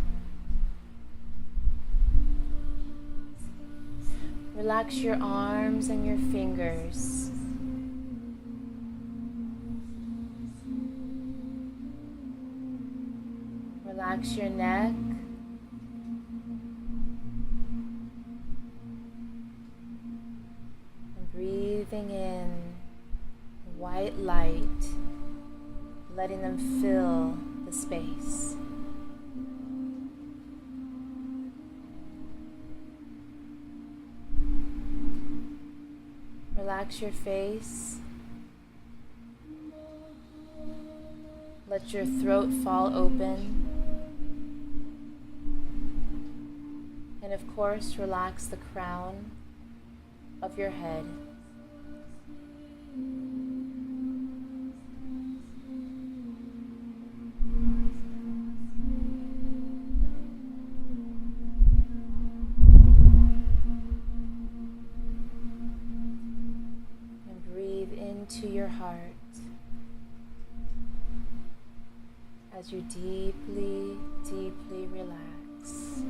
Relax your arms and your fingers. Relax your neck. And breathing in white light, letting them fill the space. Relax your face. Let your throat fall open. And of course, relax the crown of your head. To your heart as you deeply, deeply relax.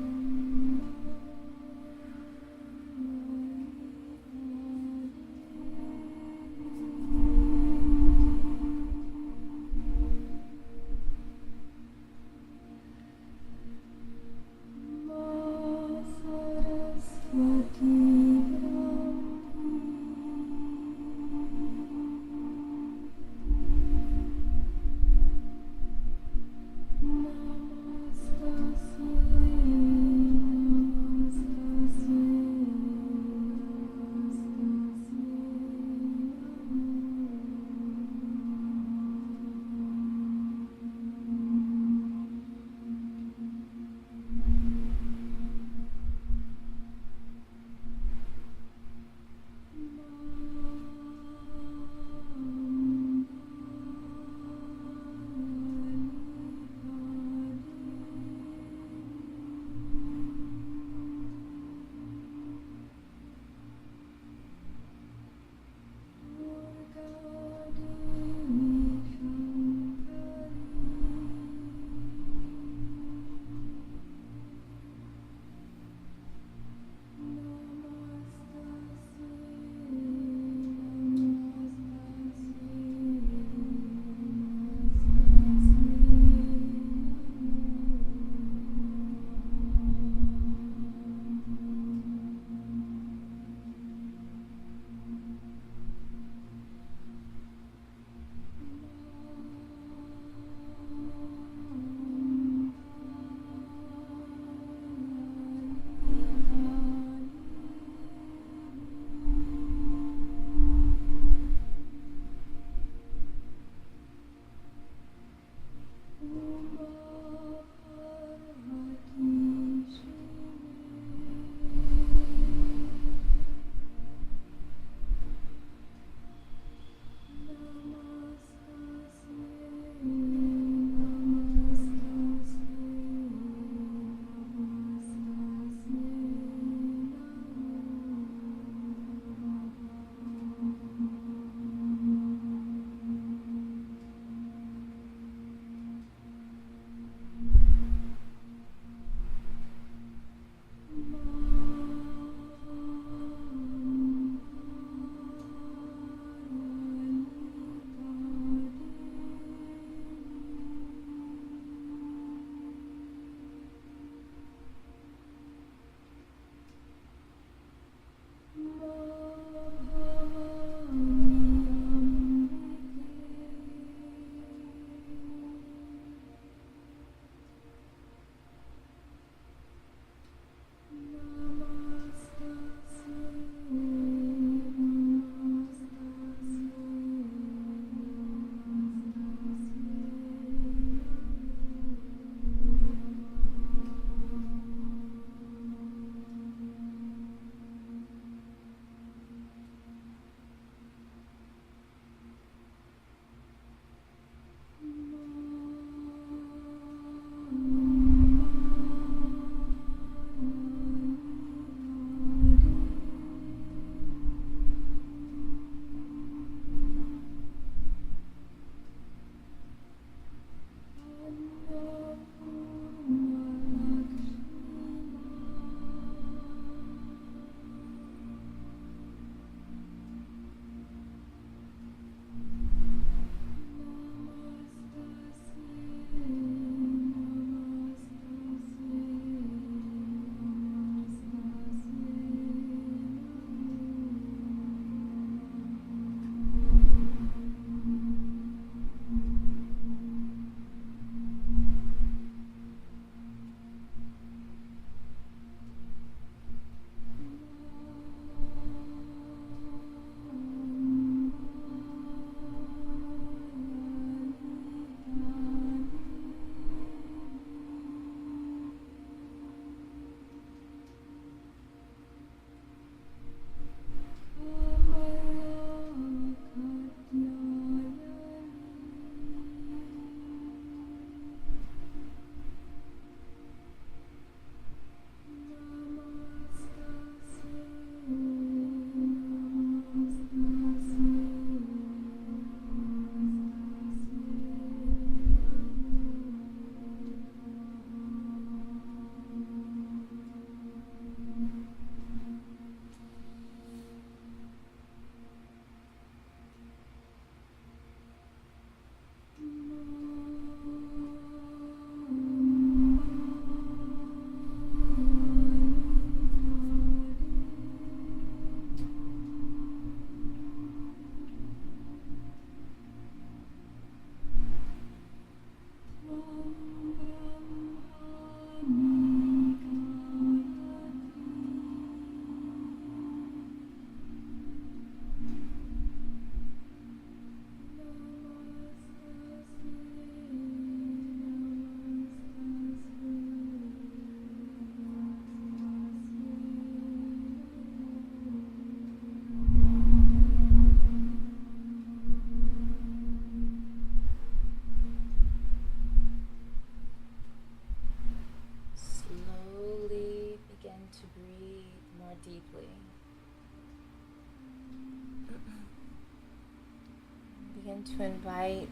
Begin to invite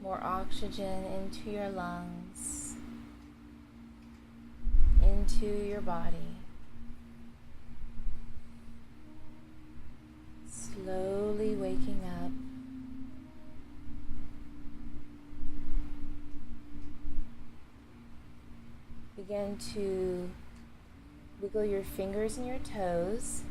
more oxygen into your lungs, into your body. Slowly waking up. Begin to wiggle your fingers and your toes.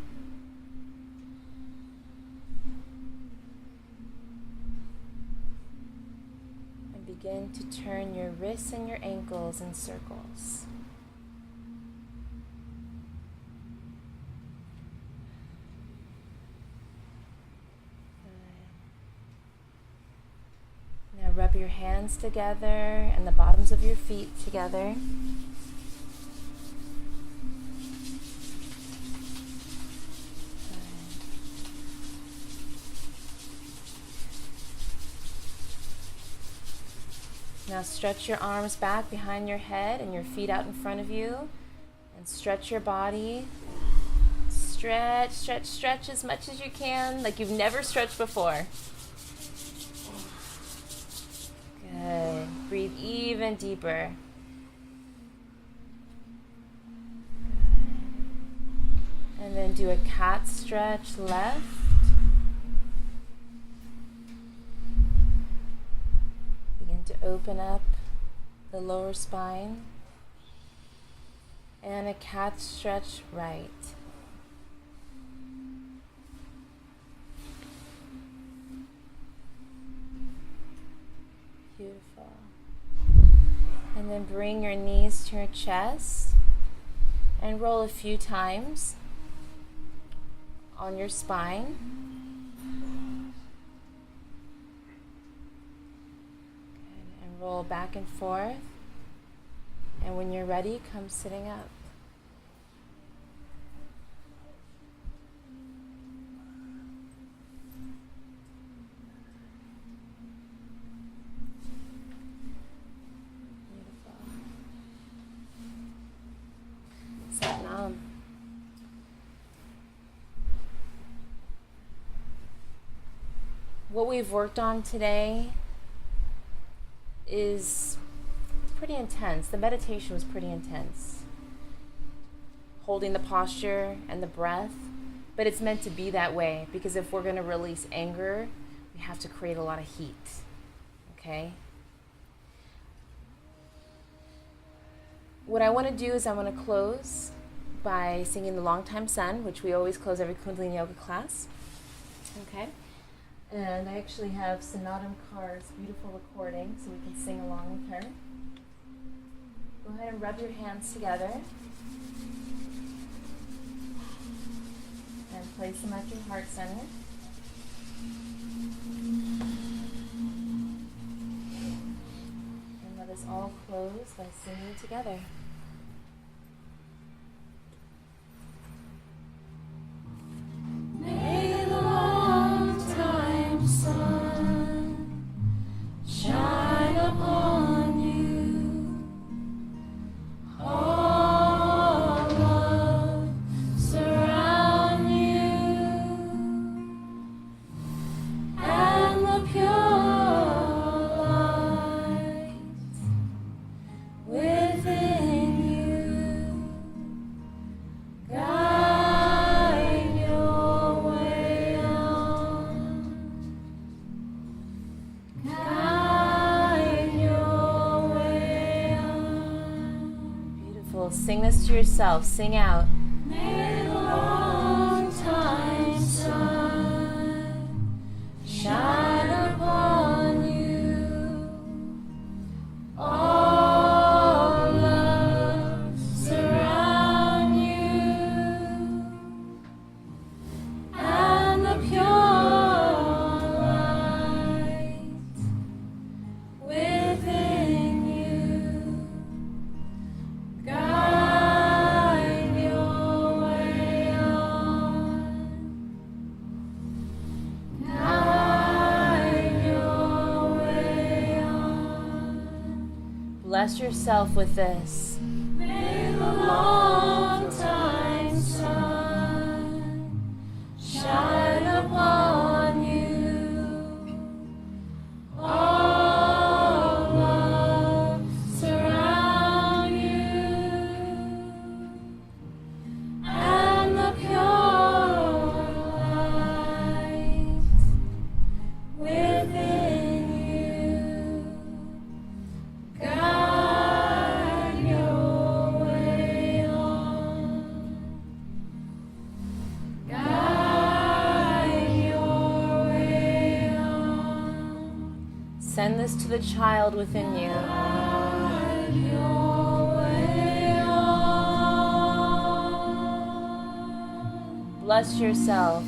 And begin to turn your wrists and your ankles in circles. Now rub your hands together and the bottoms of your feet together. Now stretch your arms back behind your head and your feet out in front of you. And stretch your body. Stretch, stretch, stretch as much as you can, like you've never stretched before. Good. Breathe even deeper. And then do a cat stretch left. Begin to open up the lower spine. And a cat stretch right. Beautiful. And then bring your knees to your chest and roll a few times on your spine. Good. And roll back and forth. And when you're ready, come sitting up. What we've worked on today is pretty intense. The meditation was pretty intense. Holding the posture and the breath, but it's meant to be that way because if we're going to release anger, we have to create a lot of heat. Okay? What I want to do is I want to close by singing The Long Time Sun, which we always close every Kundalini Yoga class. Okay? And I actually have Sanatam Kaur's beautiful recording, so we can sing along with her. Go ahead and rub your hands together. And place them at your heart center. And let us all close by singing together. May the long time sun shine upon you. All love surround you, and the pure light within you guide your way on. Guide your way on. Beautiful. Sing this to yourself. Sing out. May the long time sun shine upon you. All love surround you, and the pure light within you guide your way on. Guide your way on. Bless yourself with this. May the long time sun shine upon you. Send this to the child within you. Bless yourself.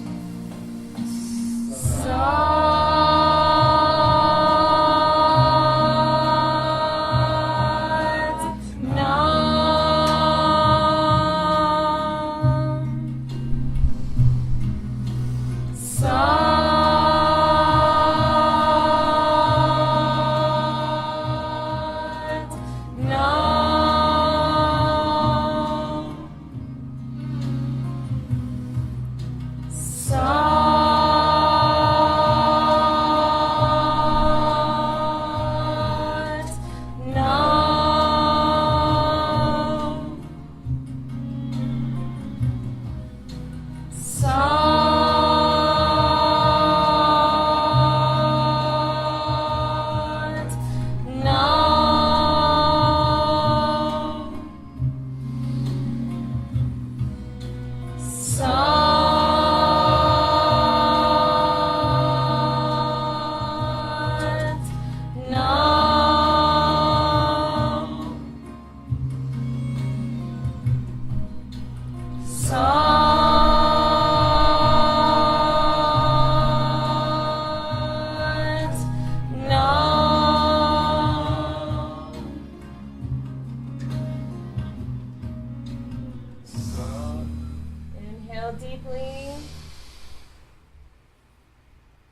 Deeply.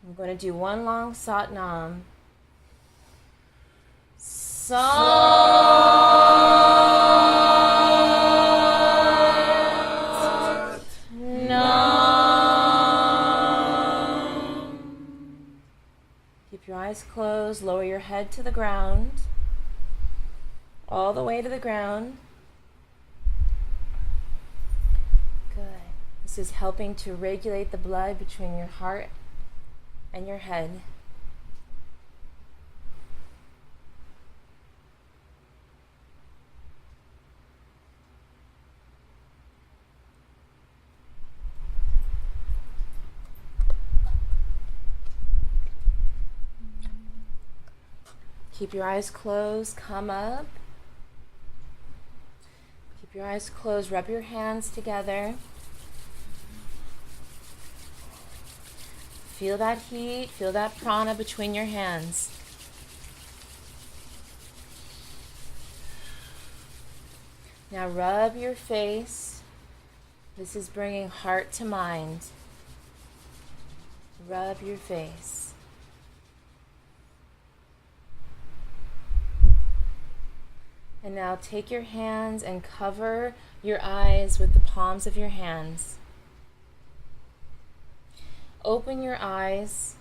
I'm going to do one long Sat Nam. Sat Nam. Keep your eyes closed. Lower your head to the ground. All the way to the ground. This is helping to regulate the blood between your heart and your head. Keep your eyes closed. Come up. Keep your eyes closed. Rub your hands together. Feel that heat, feel that prana between your hands. Now rub your face. This is bringing heart to mind. Rub your face. And now take your hands and cover your eyes with the palms of your hands. Open your eyes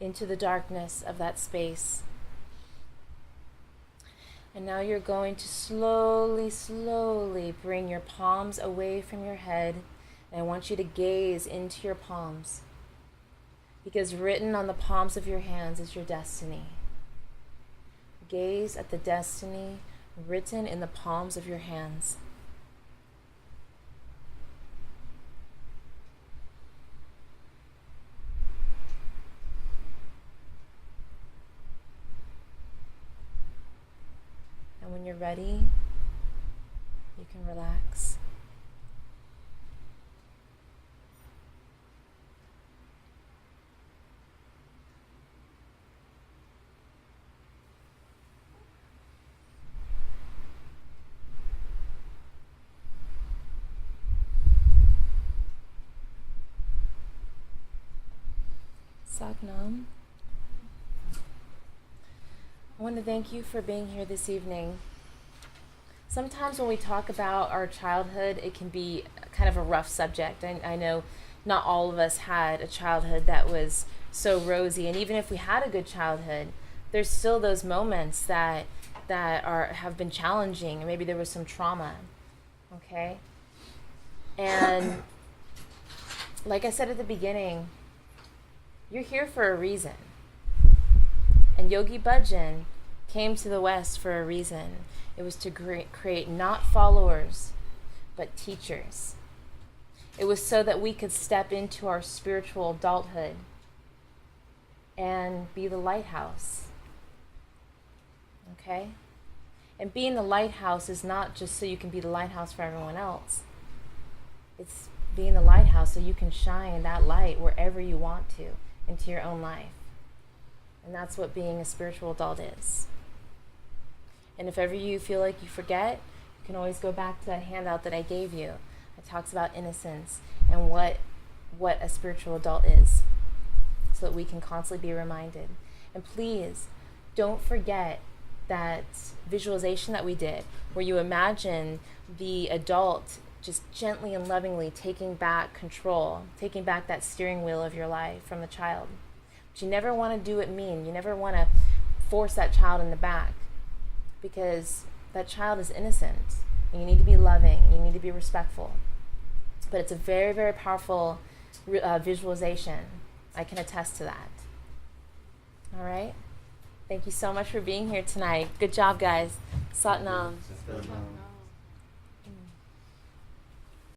into the darkness of that space. And now you're going to slowly, slowly bring your palms away from your head. And I want you to gaze into your palms. Because written on the palms of your hands is your destiny. Gaze at the destiny written in the palms of your hands. When you're ready, you can relax. Sat Nam. I want to thank you for being here this evening. Sometimes when we talk about our childhood, it can be kind of a rough subject. I know not all of us had a childhood that was so rosy, and even if we had a good childhood, there's still those moments that have been challenging. Maybe there was some trauma, okay? And like I said at the beginning, you're here for a reason. And Yogi Bhajan came to the West for a reason. It was to create not followers, but teachers. It was so that we could step into our spiritual adulthood and be the lighthouse Okay? And being the lighthouse is not just so you can be the lighthouse for everyone else. It's being the lighthouse so you can shine that light wherever you want to into your own life. And that's what being a spiritual adult is. And if ever you feel like you forget, you can always go back to that handout that I gave you. It talks about innocence and what a spiritual adult is, so that we can constantly be reminded. And please, don't forget that visualization that we did, where you imagine the adult just gently and lovingly taking back control, taking back that steering wheel of your life from the child. But you never want to do it mean. You never want to force that child in the back, because that child is innocent. And you need to be loving. You need to be respectful. But it's a very, very powerful visualization. I can attest to that. All right? Thank you so much for being here tonight. Good job, guys. Sat Nam. Satnam.